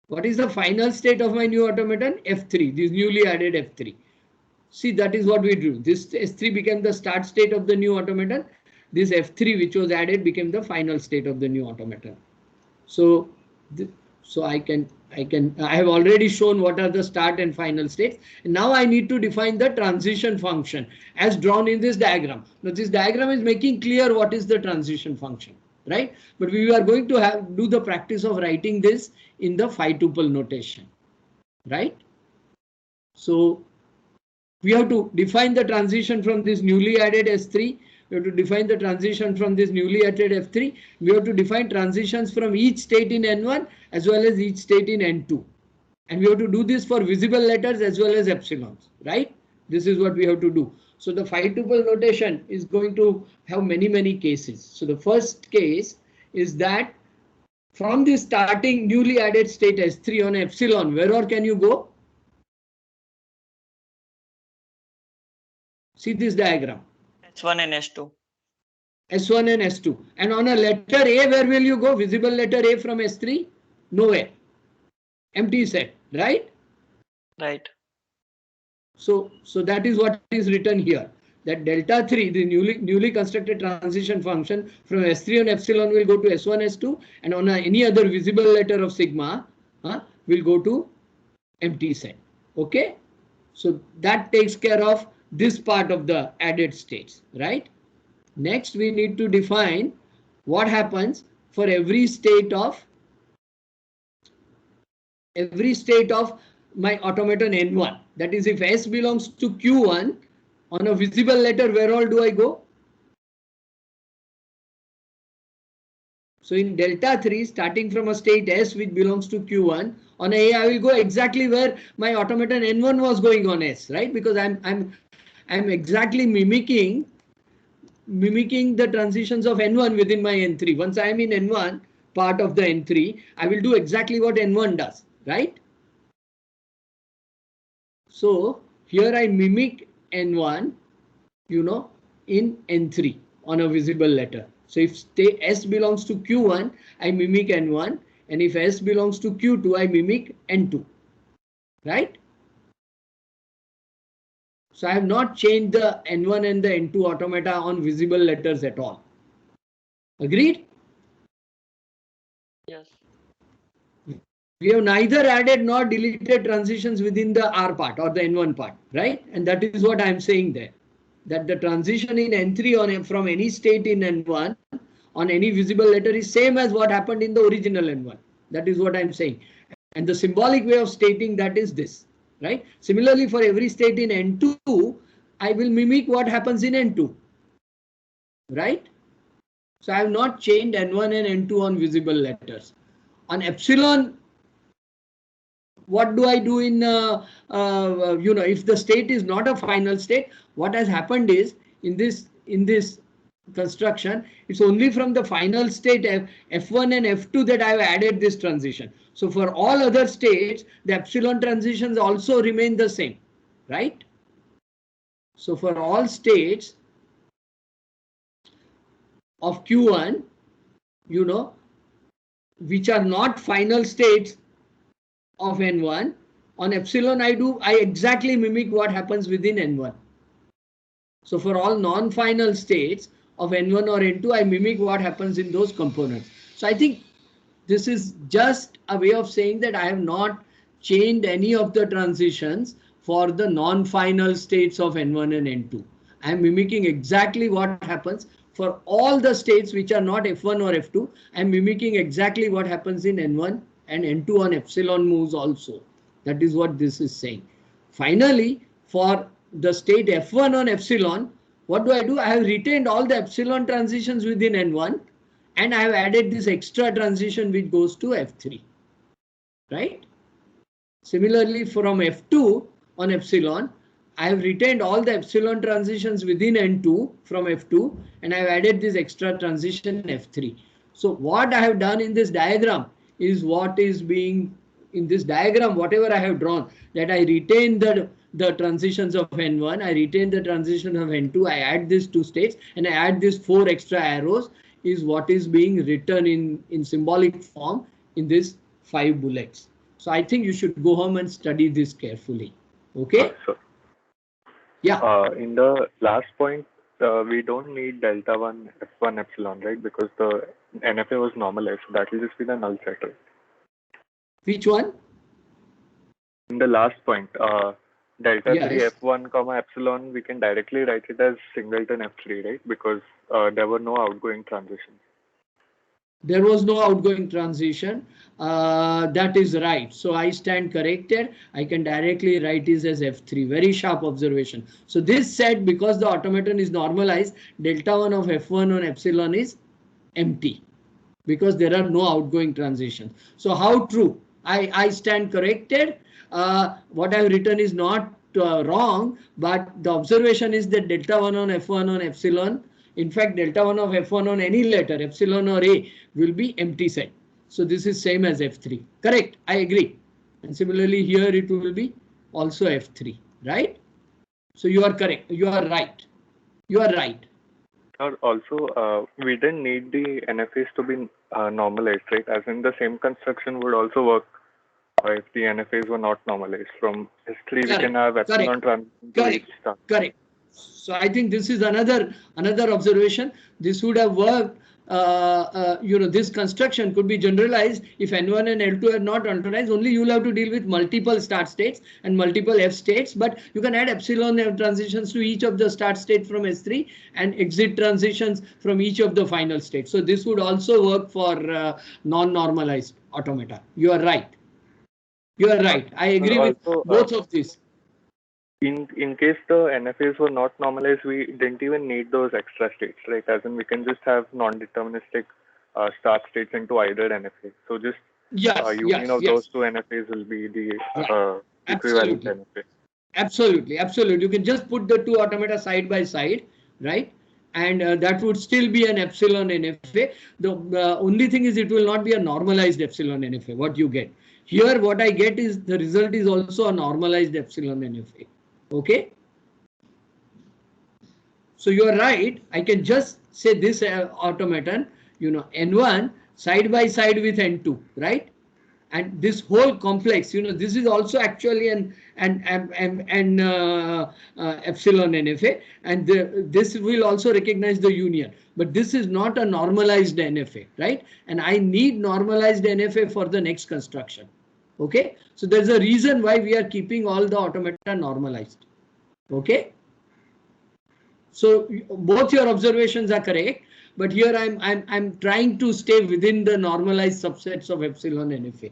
What is the final state of my new automaton? F3, this newly added F3. See, that is what we do. This S3 became the start state of the new automaton. This F3, which was added, became the final state of the new automaton. So, I have already shown what are the start and final states. And now I need to define the transition function as drawn in this diagram. Now, this diagram is making clear what is the transition function, right? But we are going to do the practice of writing this in the phi tuple notation, right? So we have to define the transition from this newly added S3. We have to define the transition from this newly added F3. We have to define transitions from each state in N1 as well as each state in N2. And we have to do this for visible letters as well as epsilons, right? This is what we have to do. So the phi tuple notation is going to have many cases. So the first case is that from this starting newly added state S3 on epsilon, where or can you go? See this diagram. S1 and S2. S1 and S2. And on a letter A, where will you go? Visible letter A from S3? Nowhere. Empty set, right? Right. So that is what is written here. That delta 3, the newly constructed transition function from S3 on epsilon will go to S1, S2, and on any other visible letter of sigma will go to empty set. Okay? So that takes care of this part of the added states, right? Next, we need to define what happens for every state of my automaton N1. That is, if S belongs to Q1 on a visible letter, where all do I go? So in delta 3, starting from a state S which belongs to Q1, on A I will go exactly where my automaton N1 was going on S, right? Because I'm exactly mimicking the transitions of N1 within my N3. Once I am in N1, part of the N3, I will do exactly what N1 does, right? So here I mimic N1, in N3 on a visible letter. So if S belongs to Q1, I mimic N1, and if S belongs to Q2, I mimic N2, right? So I have not changed the N1 and the N2 automata on visible letters at all. Agreed? Yes. We have neither added nor deleted transitions within the R part or the N1 part, right? And that is what I am saying there. That the transition in N3 from any state in N1 on any visible letter is same as what happened in the original N1. That is what I am saying. And the symbolic way of stating that is this, right? Similarly, for every state in N2, I will mimic what happens in N2, right? So I have not changed N1 and N2 on visible letters. On epsilon, what do I do in, if the state is not a final state, what has happened is in this construction, it's only from the final state F1 and F2 that I have added this transition. So for all other states, the epsilon transitions also remain the same, right? So for all states of Q1, which are not final states of N1, on epsilon I exactly mimic what happens within N1. So for all non-final states of N1 or N2, I mimic what happens in those components. So I think this is just a way of saying that I have not changed any of the transitions for the non-final states of N1 and N2. I am mimicking exactly what happens for all the states which are not F1 or F2. I am mimicking exactly what happens in N1 and N2 on epsilon moves also. That is what this is saying. Finally, for the state F1 on epsilon, what do? I have retained all the epsilon transitions within N1 and I have added this extra transition which goes to F3, right? Similarly, from F2 on epsilon, I have retained all the epsilon transitions within N2 from F2 and I have added this extra transition F3. So what I have done in this diagram is what is being in this diagram, whatever I have drawn, that I retain the transitions of N1, I retain the transition of N2, I add these two states and I add these 4 extra arrows is what is being written in symbolic form in these 5 bullets. So I think you should go home and study this carefully. Okay? Sure. Yeah. In the last point, we don't need delta 1 F1 epsilon, right? Because the NFA was normalized. So that will just be the null set, right? Which one? In the last point, delta 3 Yes. F1 comma epsilon, we can directly write it as singleton F3, right? Because there were no outgoing transitions. There was no outgoing transition. That is right. So I stand corrected. I can directly write this as F3. Very sharp observation. So this said, because the automaton is normalized, delta 1 of F1 on epsilon is empty because there are no outgoing transitions. So how true? I stand corrected. What I have written is not wrong, but the observation is that delta 1 on F1 on epsilon, in fact, delta 1 of F1 on any letter, epsilon or A, will be empty set. So this is same as F3. Correct. I agree. And similarly here it will be also F3, right? So you are correct. You are right. You are right. Also, we didn't need the NFAs to be normalized, right? As in the same construction would also work if the NFAs were not normalized. From history, we can have epsilon transition to each star. Correct. So I think this is another observation. This would have worked. This construction could be generalized if N1 and L2 are not organized. Only you will have to deal with multiple start states and multiple F states, but you can add epsilon F transitions to each of the start state from S3 and exit transitions from each of the final states. So this would also work for non-normalized automata. You are right. You are right. I agree with both of these. In case the NFAs were not normalized, we didn't even need those extra states, right? As in we can just have non-deterministic start states into either NFA. So just union of those two NFAs will be the equivalent NFA. Absolutely. You can just put the two automata side by side, right? And that would still be an epsilon NFA. The only thing is it will not be a normalized epsilon NFA, what you get. Here what I get is the result is also a normalized epsilon NFA. Okay. So you are right. I can just say this automaton, N1 side by side with N2, right? And this whole complex, this is also actually an epsilon NFA, and this will also recognize the union, but this is not a normalized NFA, right? And I need normalized NFA for the next construction. Okay, so there's a reason why we are keeping all the automata normalized. Okay, so both your observations are correct, but here I'm trying to stay within the normalized subsets of epsilon NFA.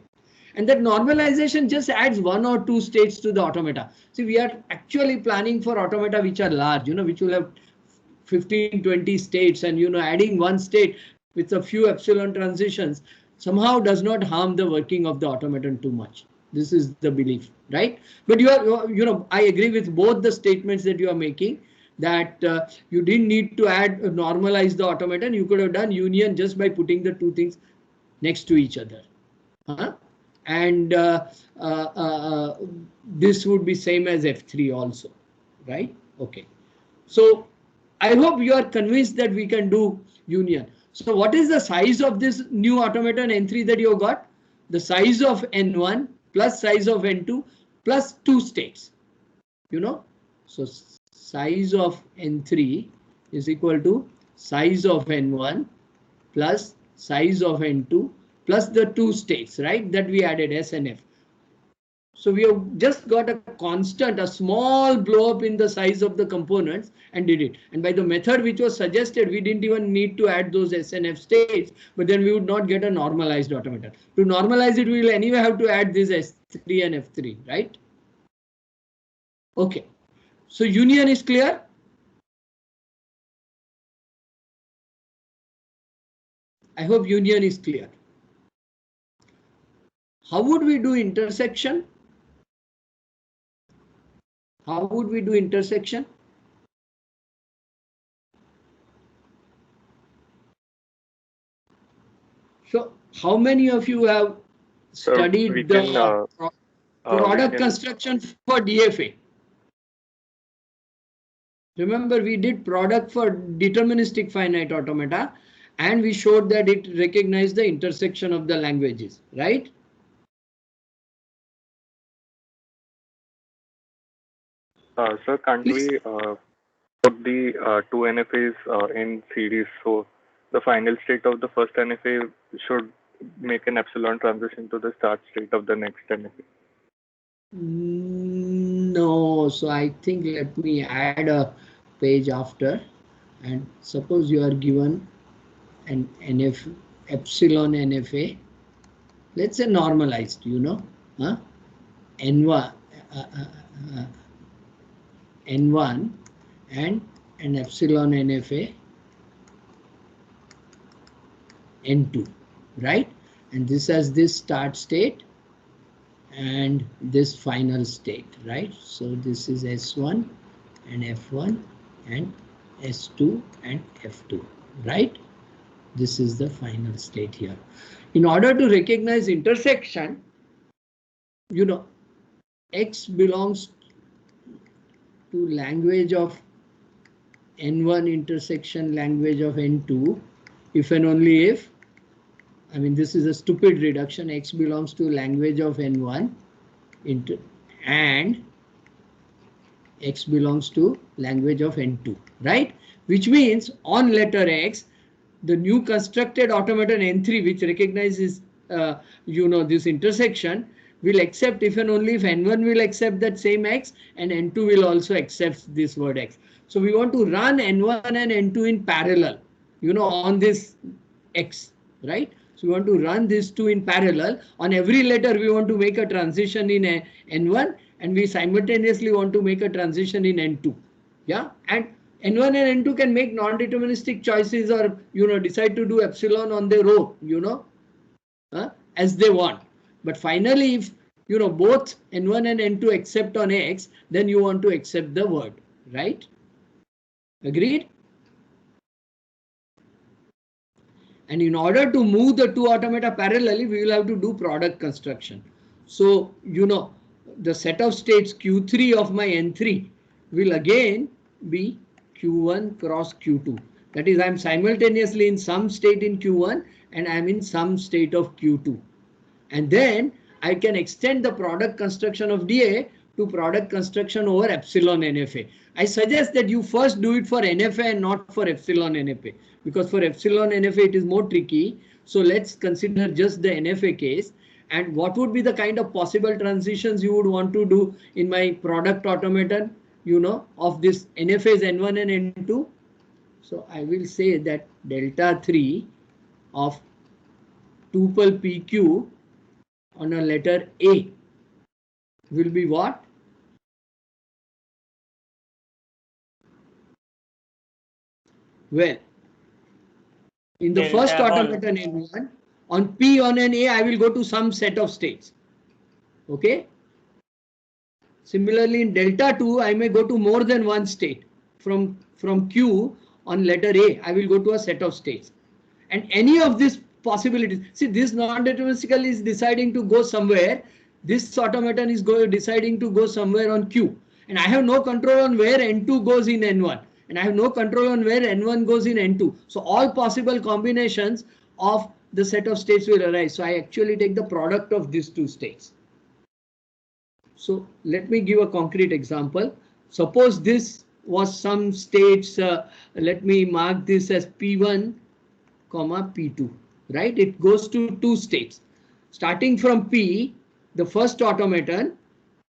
And that normalization just adds 1 or 2 states to the automata. See, we are actually planning for automata which are large, which will have 15, 20 states, and adding 1 state with a few epsilon transitions somehow does not harm the working of the automaton too much. This is the belief, right? But I agree with both the statements that you are making, that you didn't need to normalize the automaton. You could have done union just by putting the two things next to each other. And this would be same as F3 also, right? Okay. So I hope you are convinced that we can do union. So what is the size of this new automaton N3 that you got? The size of N1 plus size of N2 plus 2 states, So size of N3 is equal to size of N1 plus size of N2 plus the 2 states, right, that we added S and F. So we have just got a constant, a small blow up in the size of the components and did it. And by the method which was suggested, we didn't even need to add those S and F states, but then we would not get a normalized automaton. To normalize it, we will anyway have to add this S3 and F3, right? Okay. So union is clear. I hope union is clear. How would we do intersection? How would we do intersection? So how many of you have studied the product construction for DFA? Remember, we did product for deterministic finite automata, and we showed that it recognized the intersection of the languages, right? Sir, can't we put the 2 NFAs in series? So the final state of the first NFA should make an epsilon transition to the start state of the next NFA. No, so I think let me add a page after, and suppose you are given an epsilon NFA, let's say normalized, N1 N1 and an epsilon NFA N2, right? And this has this start state and this final state, right? So this is S1 and F1 and S2 and F2, right? This is the final state here. In order to recognize intersection, X belongs to language of N1 intersection language of N2, if and only if, I mean, this is a stupid reduction, X belongs to language of N1 and X belongs to language of N2, right? Which means on letter X, the new constructed automaton N3, which recognizes, this intersection, will accept if and only if N1 will accept that same X and N2 will also accept this word X. So we want to run N1 and N2 in parallel, on this X, right? So we want to run these two in parallel. On every letter, we want to make a transition in N1, and we simultaneously want to make a transition in N2. Yeah, and N1 and N2 can make non-deterministic choices or, decide to do epsilon on their own, as they want. But finally, if, both N1 and N2 accept on X, then you want to accept the word, right? Agreed? And in order to move the two automata parallelly, we will have to do product construction. So, the set of states Q3 of my N3 will again be Q1 cross Q2. That is, I'm simultaneously in some state in Q1 and I'm in some state of Q2. And then I can extend the product construction of DA to product construction over epsilon NFA. I suggest that you first do it for NFA and not for epsilon NFA, because for epsilon NFA it is more tricky. So let's consider just the NFA case. And what would be the kind of possible transitions you would want to do in my product automaton, you know, of this NFAs N1 and N2? So I will say that delta 3 of tuple PQ on a letter A will be what? Well, in the Delta first 1. automaton N1, on P on an A, I will go to some set of states. Okay. Similarly, in delta 2, I may go to more than one state. From Q on letter A, I will go to a set of states. And any of these possibilities, see, this non-deterministical is deciding to go somewhere. This automaton is deciding to go somewhere on Q. And I have no control on where N2 goes in N1. And I have no control on where N1 goes in N2. So all possible combinations of the set of states will arise. So I actually take the product of these two states. So let me give a concrete example. Suppose this was some states. Let me mark this as P1, comma P2, right? It goes to two states. Starting from P, the first automaton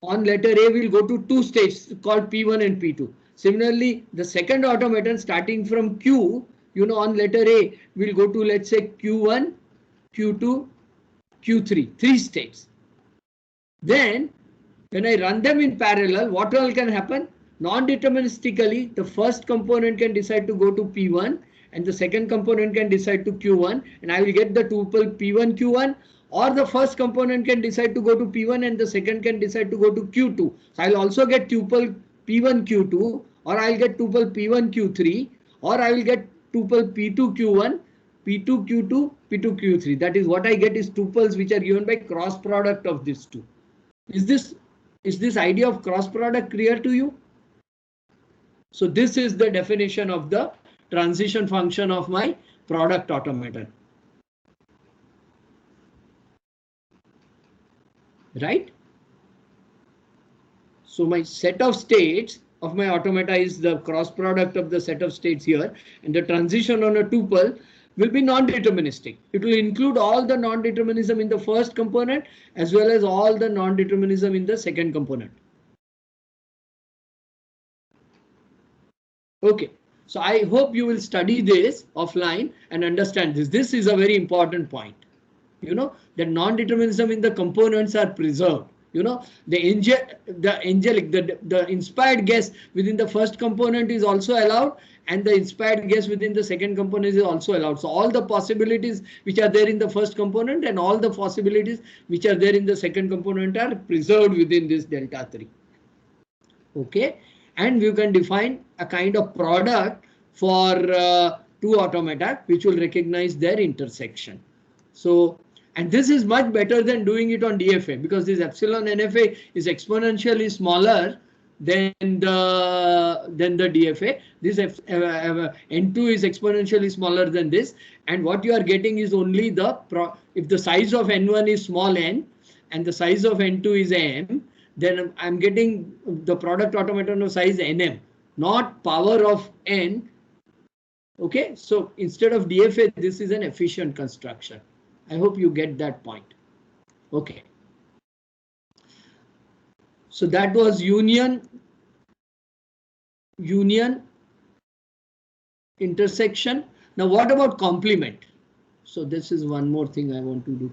on letter A will go to two states called P1 and P2. Similarly, the second automaton starting from Q, you know, on letter A will go to, let's say, Q1, Q2, Q3, three states. Then when I run them in parallel, what all can happen? Non-deterministically, the first component can decide to go to P1 and the second component can decide to Q1, and I will get the tuple P1 Q1, or the first component can decide to go to P1 and the second can decide to go to Q2. So I'll also get tuple P1 Q2, or I'll get tuple P1 Q3, or I will get tuple P2 Q1, P2 Q2, P2 Q3. That is what I get is tuples which are given by cross product of these two. Is this idea of cross product clear to you? So this is the definition of the transition function of my product automaton. Right? So my set of states of my automata is the cross product of the set of states here, and the transition on a tuple will be non-deterministic. It will include all the non-determinism in the first component as well as all the non-determinism in the second component. Okay, so I hope you will study this offline and understand this. This is a very important point. You know, that non-determinism in the components are preserved. You know, the inspired guess within the first component is also allowed, and the inspired guess within the second component is also allowed. So all the possibilities which are there in the first component and all the possibilities which are there in the second component are preserved within this delta 3. Okay, and you can define a kind of product for two automata which will recognize their intersection. So, and this is much better than doing it on DFA, because this epsilon NFA is exponentially smaller than the DFA. This N2 is exponentially smaller than this, and what you are getting is only if the size of N1 is small n and the size of N2 is m, then I'm getting the product automaton of size nm, not power of n. Okay, so instead of DFA, this is an efficient construction. I hope you get that point. Okay. So that was union, intersection. Now what about complement? So this is one more thing I want to do.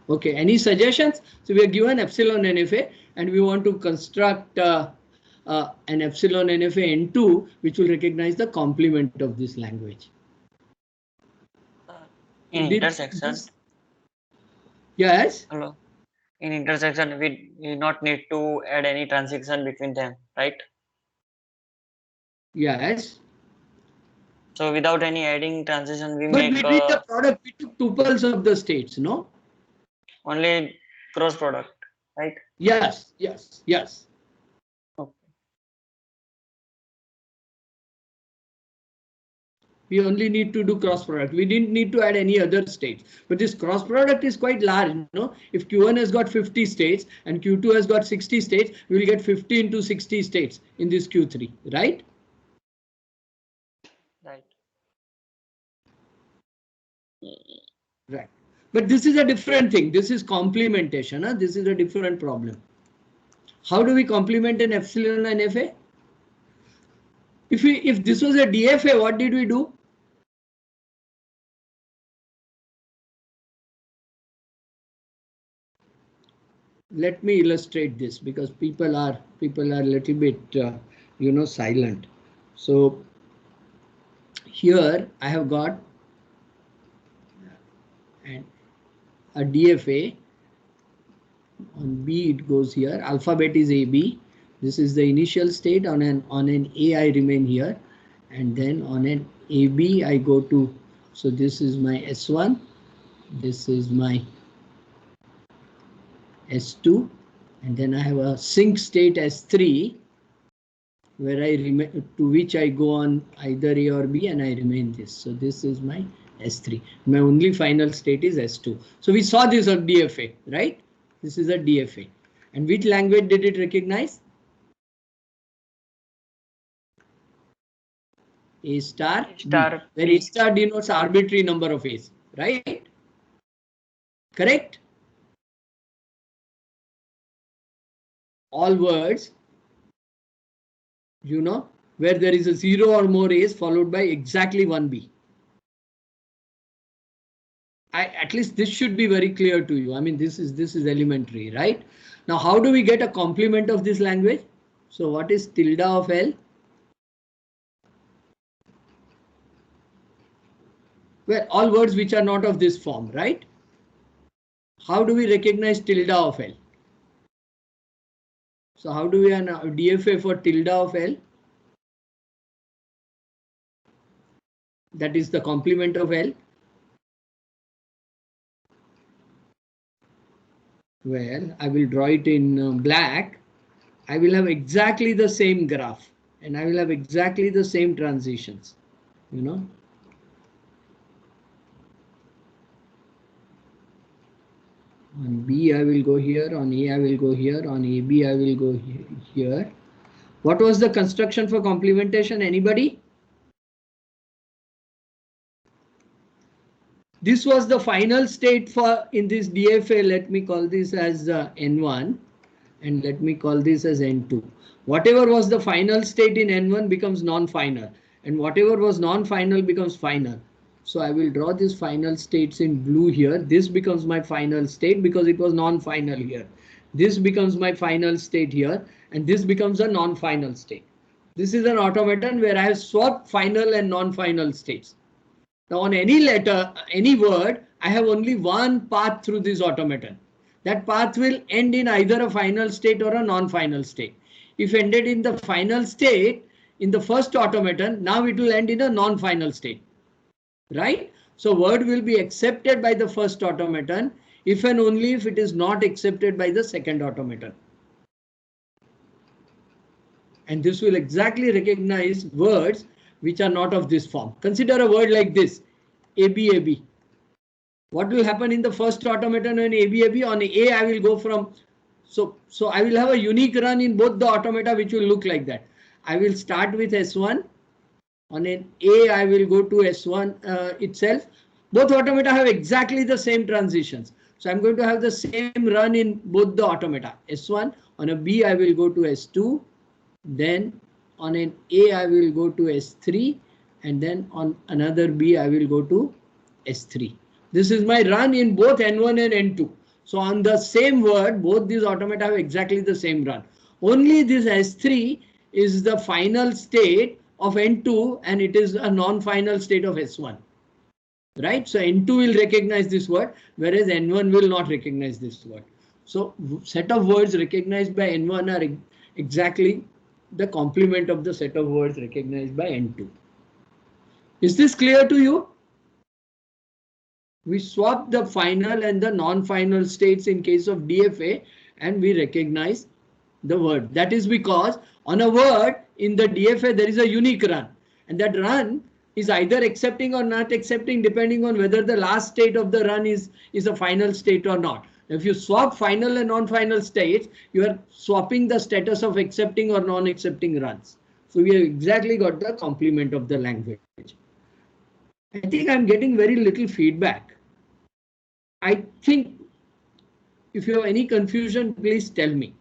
Okay, any suggestions? So we are given epsilon NFA and we want to construct an epsilon NFA N2 which will recognize the complement of this language. Intersection. Yes. Hello. In intersection, we not need to add any transition between them, right? Yes. So without any adding transition, we But make we did the product. We took tuples of the states, no? only cross product, right? Yes. Yes. Yes. Okay. We only need to do cross product. We didn't need to add any other states. But this cross product is quite large. No? If Q1 has got 50 states and Q2 has got 60 states, we will get 50 into 60 states in this Q3, right? Right. Right. But this is a different thing. This is complementation. Huh? This is a different problem. How do we complement an epsilon and FA? If this was a DFA, what did we do? Let me illustrate this because people are a little bit silent. So here I have got a DFA. On B it goes here. Alphabet is AB. This is the initial state. On an A I remain here, and then on an AB I go to. So this is my S1. This is my S2, and then I have a sync state S3 where I remain, to which I go on either A or B, and I remain this. So this is my S3. My only final state is S2. So we saw this on DFA, right? This is a DFA. And which language did it recognize? A star, Star where A star denotes arbitrary number of A's, right? Correct? All words, where there is a 0 or more A's followed by exactly one B. At least this should be very clear to you. I mean, this is elementary, right? Now, how do we get a complement of this language? So what is tilde of L? Well, all words which are not of this form, right? How do we recognize tilde of L? So how do we have a DFA for tilde of L? That is the complement of L. Well, I will draw it in black. I will have exactly the same graph and I will have exactly the same transitions, On B I will go here, on A I will go here, on AB I will go here. What was the construction for complementation? Anybody? This was the final state for in this DFA. Let me call this as N1 and let me call this as N2. Whatever was the final state in N1 becomes non-final and whatever was non-final becomes final. So I will draw these final states in blue here. This becomes my final state because it was non-final here. This becomes my final state here and this becomes a non-final state. This is an automaton where I have swapped final and non-final states. Now on any letter, any word, I have only one path through this automaton. That path will end in either a final state or a non-final state. If ended in the final state, in the first automaton, now it will end in a non-final state. Right? So word will be accepted by the first automaton if and only if it is not accepted by the second automaton. And this will exactly recognize words which are not of this form. Consider a word like this, ABAB. What will happen in the first automaton when ABAB? On A, I will go from, so I will have a unique run in both the automata which will look like that. I will start with S1. On an A, I will go to S1 itself. Both automata have exactly the same transitions. So I'm going to have the same run in both the automata. S1, on a B, I will go to S2. Then on an A, I will go to S3. And then on another B, I will go to S3. This is my run in both N1 and N2. So on the same word, both these automata have exactly the same run. Only this S3 is the final state of N2 and it is a non-final state of S1. right? So N2 will recognize this word, whereas N1 will not recognize this word. So set of words recognized by N1 are exactly the complement of the set of words recognized by N2. Is this clear to you? We swap the final and the non-final states in case of DFA and we recognize the word. That is because on a word in the DFA there is a unique run, and that run is either accepting or not accepting depending on whether the last state of the run is a final state or not. If you swap final and non-final states, you are swapping the status of accepting or non-accepting runs. So we have exactly got the complement of the language. I think I'm getting very little feedback. I think if you have any confusion, please tell me.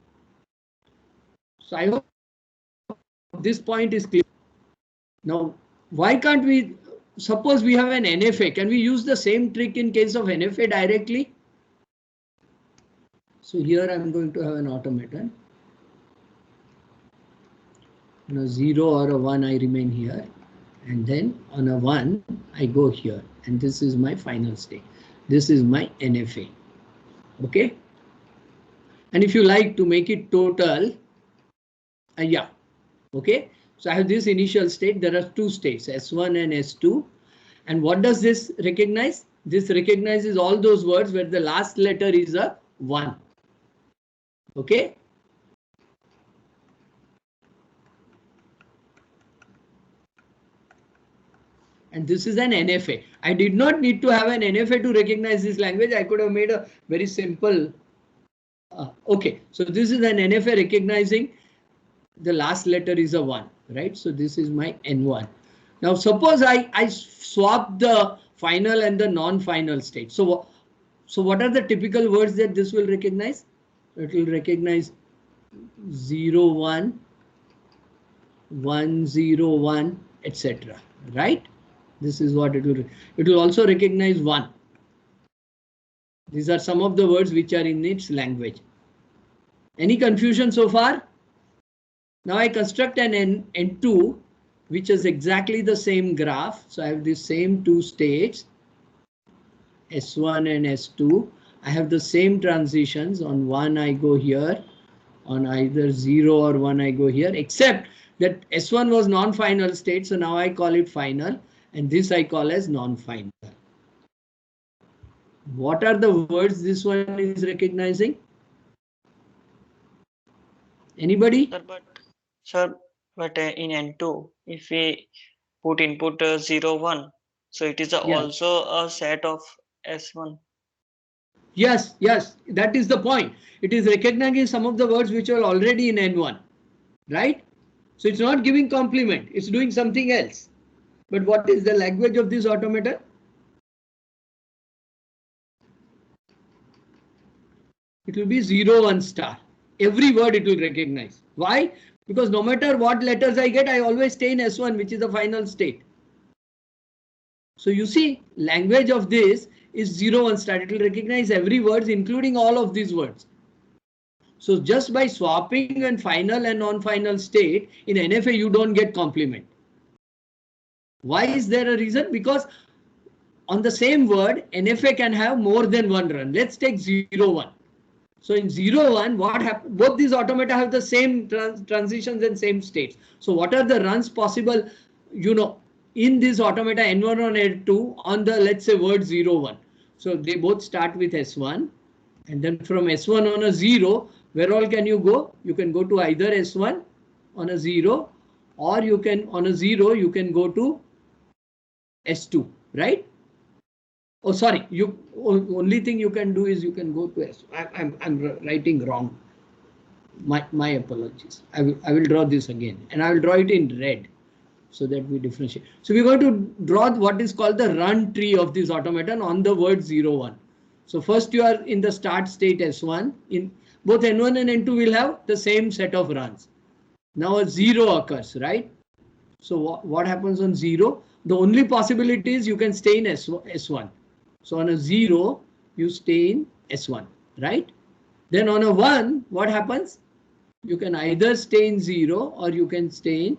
So I hope this point is clear. Now, why can't we, suppose we have an NFA, can we use the same trick in case of NFA directly? So here I'm going to have an automaton. On a 0 or a 1, I remain here. And then on a 1, I go here. And this is my final state. This is my NFA. Okay. And if you like to make it total, yeah. Okay. So I have this initial state. There are two states, S1 and S2. And what does this recognize? This recognizes all those words where the last letter is a 1. Okay. And this is an NFA. I did not need to have an NFA to recognize this language. I could have made a very simple. Okay, so this is an NFA recognizing the last letter is a 1, right? So this is my N1. Now suppose I swap the final and the non-final state. So what are the typical words that this will recognize? It will recognize 0, 1, 1, 0, 1, etc. Right? This is what it will. It will also recognize 1. These are some of the words which are in its language. Any confusion so far? Now I construct an N2, which is exactly the same graph. So I have the same two states, S1 and S2. I have the same transitions. On 1 I go here, on either 0 or 1 I go here, except that S1 was non-final state. So now I call it final. And this I call as non-final. What are the words this one is recognizing? Anybody? Sir, but in N2, if we put input 0, 1, so it is also a set of S1. Yes, yes, that is the point. It is recognizing some of the words which are already in N1, right? So it's not giving complement, it's doing something else. But what is the language of this automaton? It will be 0, 1 star. Every word it will recognize. Why? Because no matter what letters I get, I always stay in S1, which is the final state. So you see, language of this is 0, 1 star. It will recognize every word, including all of these words. So just by swapping and final and non-final state, in NFA you don't get complement. Why is there a reason? Because on the same word, NFA can have more than one run. Let's take 0, 1. So in 0, 1, what happens? Both these automata have the same transitions and same states. So what are the runs possible, in this automata N1 or N2 on the, let's say, word 0, 1. So they both start with S1. And then from S1 on a 0, where all can you go? You can go to either S1 on a 0, or you can, on a 0, you can go to S2, right? Oh, sorry. Only thing you can do is you can go to S. I'm writing wrong. My apologies. I will draw this again, and I will draw it in red so that we differentiate. So we're going to draw what is called the run tree of this automaton on the word 0, 1. So first you are in the start state S1. In both N1 and N2 will have the same set of runs. Now a 0 occurs, right? So what happens on 0? The only possibility is you can stay in S1. So on a 0, you stay in S1, right? Then on a 1, what happens? You can either stay in 0 or you can stay in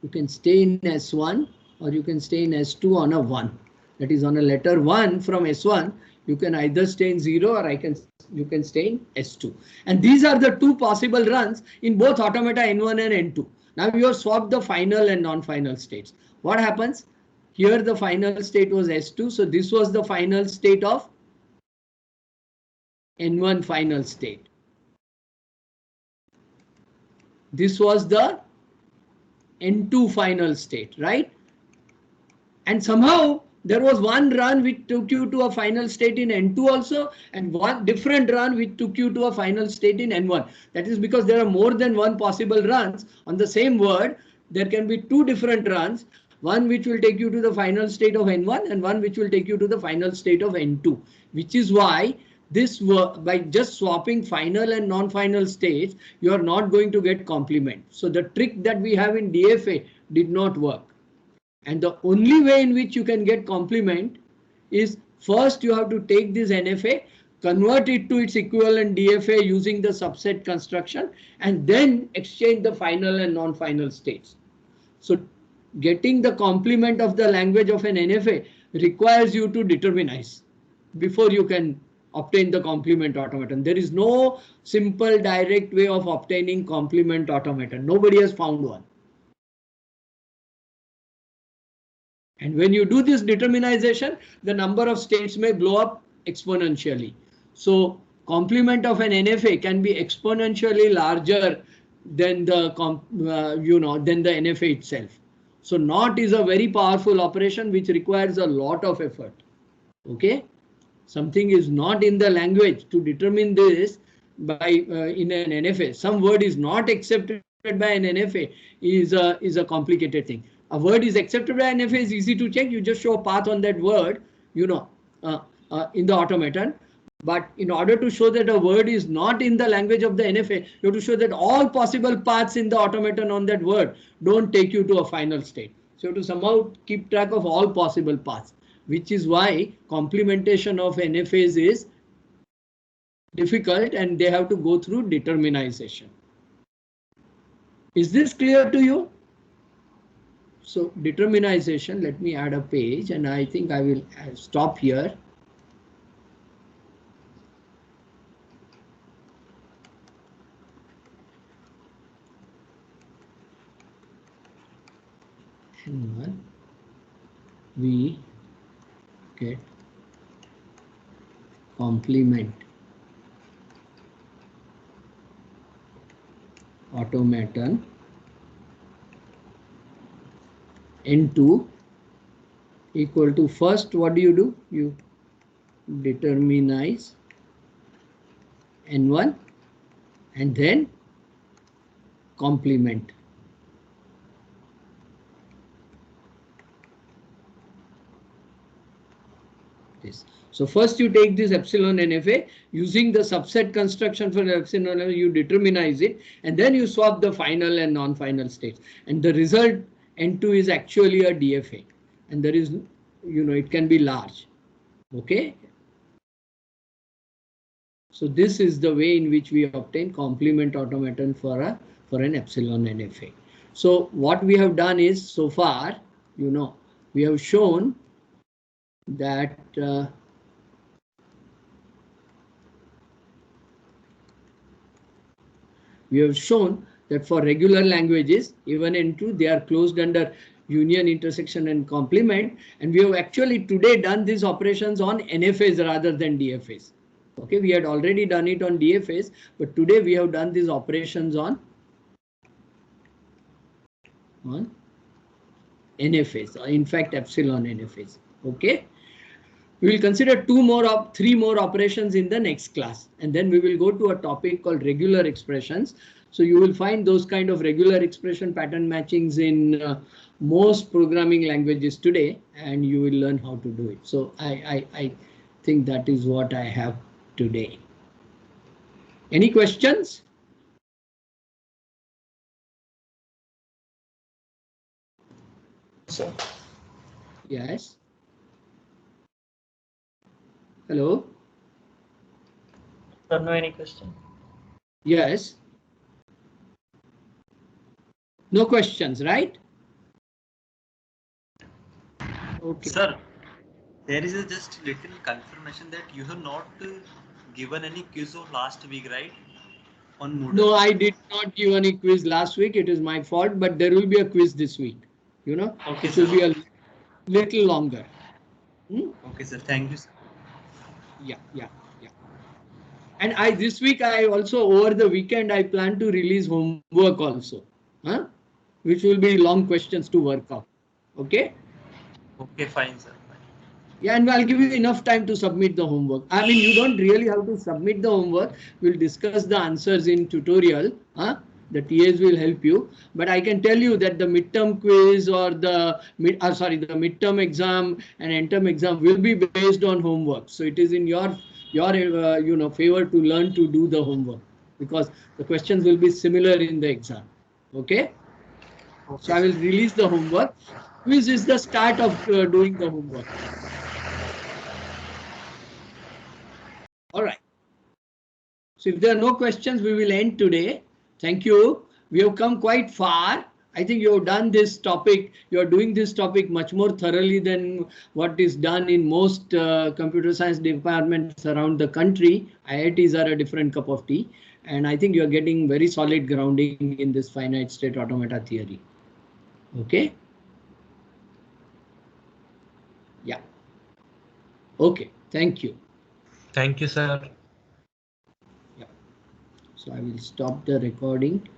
S1 or you can stay in S2 on a 1. That is on a letter 1 from S1, you can either stay in 0 or you can stay in S2. And these are the two possible runs in both automata N1 and N2. Now you have swapped the final and non-final states. What happens? Here the final state was S2, so this was the final state of N1 final state. This was the N2 final state, right? And somehow there was one run which took you to a final state in N2 also, and one different run which took you to a final state in N1. That is because there are more than one possible runs on the same word. There can be two different runs, one which will take you to the final state of N1 and one which will take you to the final state of N2, which is why this by just swapping final and non-final states, you are not going to get complement. So the trick that we have in DFA did not work. And the only way in which you can get complement is first you have to take this NFA, convert it to its equivalent DFA using the subset construction, and then exchange the final and non-final states. So getting the complement of the language of an NFA requires you to determinize before you can obtain the complement automaton. There is no simple direct way of obtaining complement automaton. Nobody has found one. And when you do this determinization, the number of states may blow up exponentially. So complement of an NFA can be exponentially larger than the than the NFA itself. So NOT is a very powerful operation which requires a lot of effort. Okay, something is not in the language. To determine this by in an NFA, some word is not accepted by an NFA is a complicated thing. A word is accepted by NFA is easy to check. You just show a path on that word, in the automaton. But in order to show that a word is not in the language of the NFA, you have to show that all possible paths in the automaton on that word don't take you to a final state. So you have to somehow keep track of all possible paths, which is why complementation of NFAs is difficult and they have to go through determinization. Is this clear to you? So determinization, let me add a page and I think I will stop here. And we get complement automaton N2 equal to first what do? You determinize N1 and then complement. This. So first you take this epsilon NFA using the subset construction for epsilon NFA, you determinize it and then you swap the final and non-final states and the result N2 is actually a DFA and there is, it can be large. Okay. So this is the way in which we obtain complement automaton for an epsilon NFA. So what we have done is so far, we have shown that for regular languages, even N2, they are closed under union, intersection and complement. And we have actually today done these operations on NFAs rather than DFAs. Okay, we had already done it on DFAs, but today we have done these operations on NFAs, in fact, epsilon NFAs. Okay. We will consider three more operations in the next class, and then we will go to a topic called regular expressions. So you will find those kind of regular expression pattern matchings in most programming languages today, and you will learn how to do it. So I think that is what I have today. Any questions? Sir. Yes. Hello. Sir, no any question? Yes. No questions, right? Okay. Sir, there is just little confirmation that you have not given any quiz of last week, right? On Moodle. No, I did not give any quiz last week. It is my fault, but there will be a quiz this week. You know, okay, it sir. will be a little longer. Okay, sir. Thank you, sir. Yeah. And this week I also, over the weekend, I plan to release homework also, which will be long questions to work out. Okay. Okay, fine, sir. Yeah, and I'll give you enough time to submit the homework. I mean, you don't really have to submit the homework. We'll discuss the answers in tutorial. The TAs will help you. But I can tell you that the midterm quiz or the midterm exam and end-term exam will be based on homework. So it is in your favor to learn to do the homework, because the questions will be similar in the exam. Okay. So I will release the homework. Quiz is the start of doing the homework. All right. So if there are no questions, we will end today. Thank you. We have come quite far. I think you have done this topic. You are doing this topic much more thoroughly than what is done in most computer science departments around the country. IITs are a different cup of tea. And I think you are getting very solid grounding in this finite state automata theory. Okay. Yeah. Okay. Thank you. Thank you, sir. Yeah. So I will stop the recording.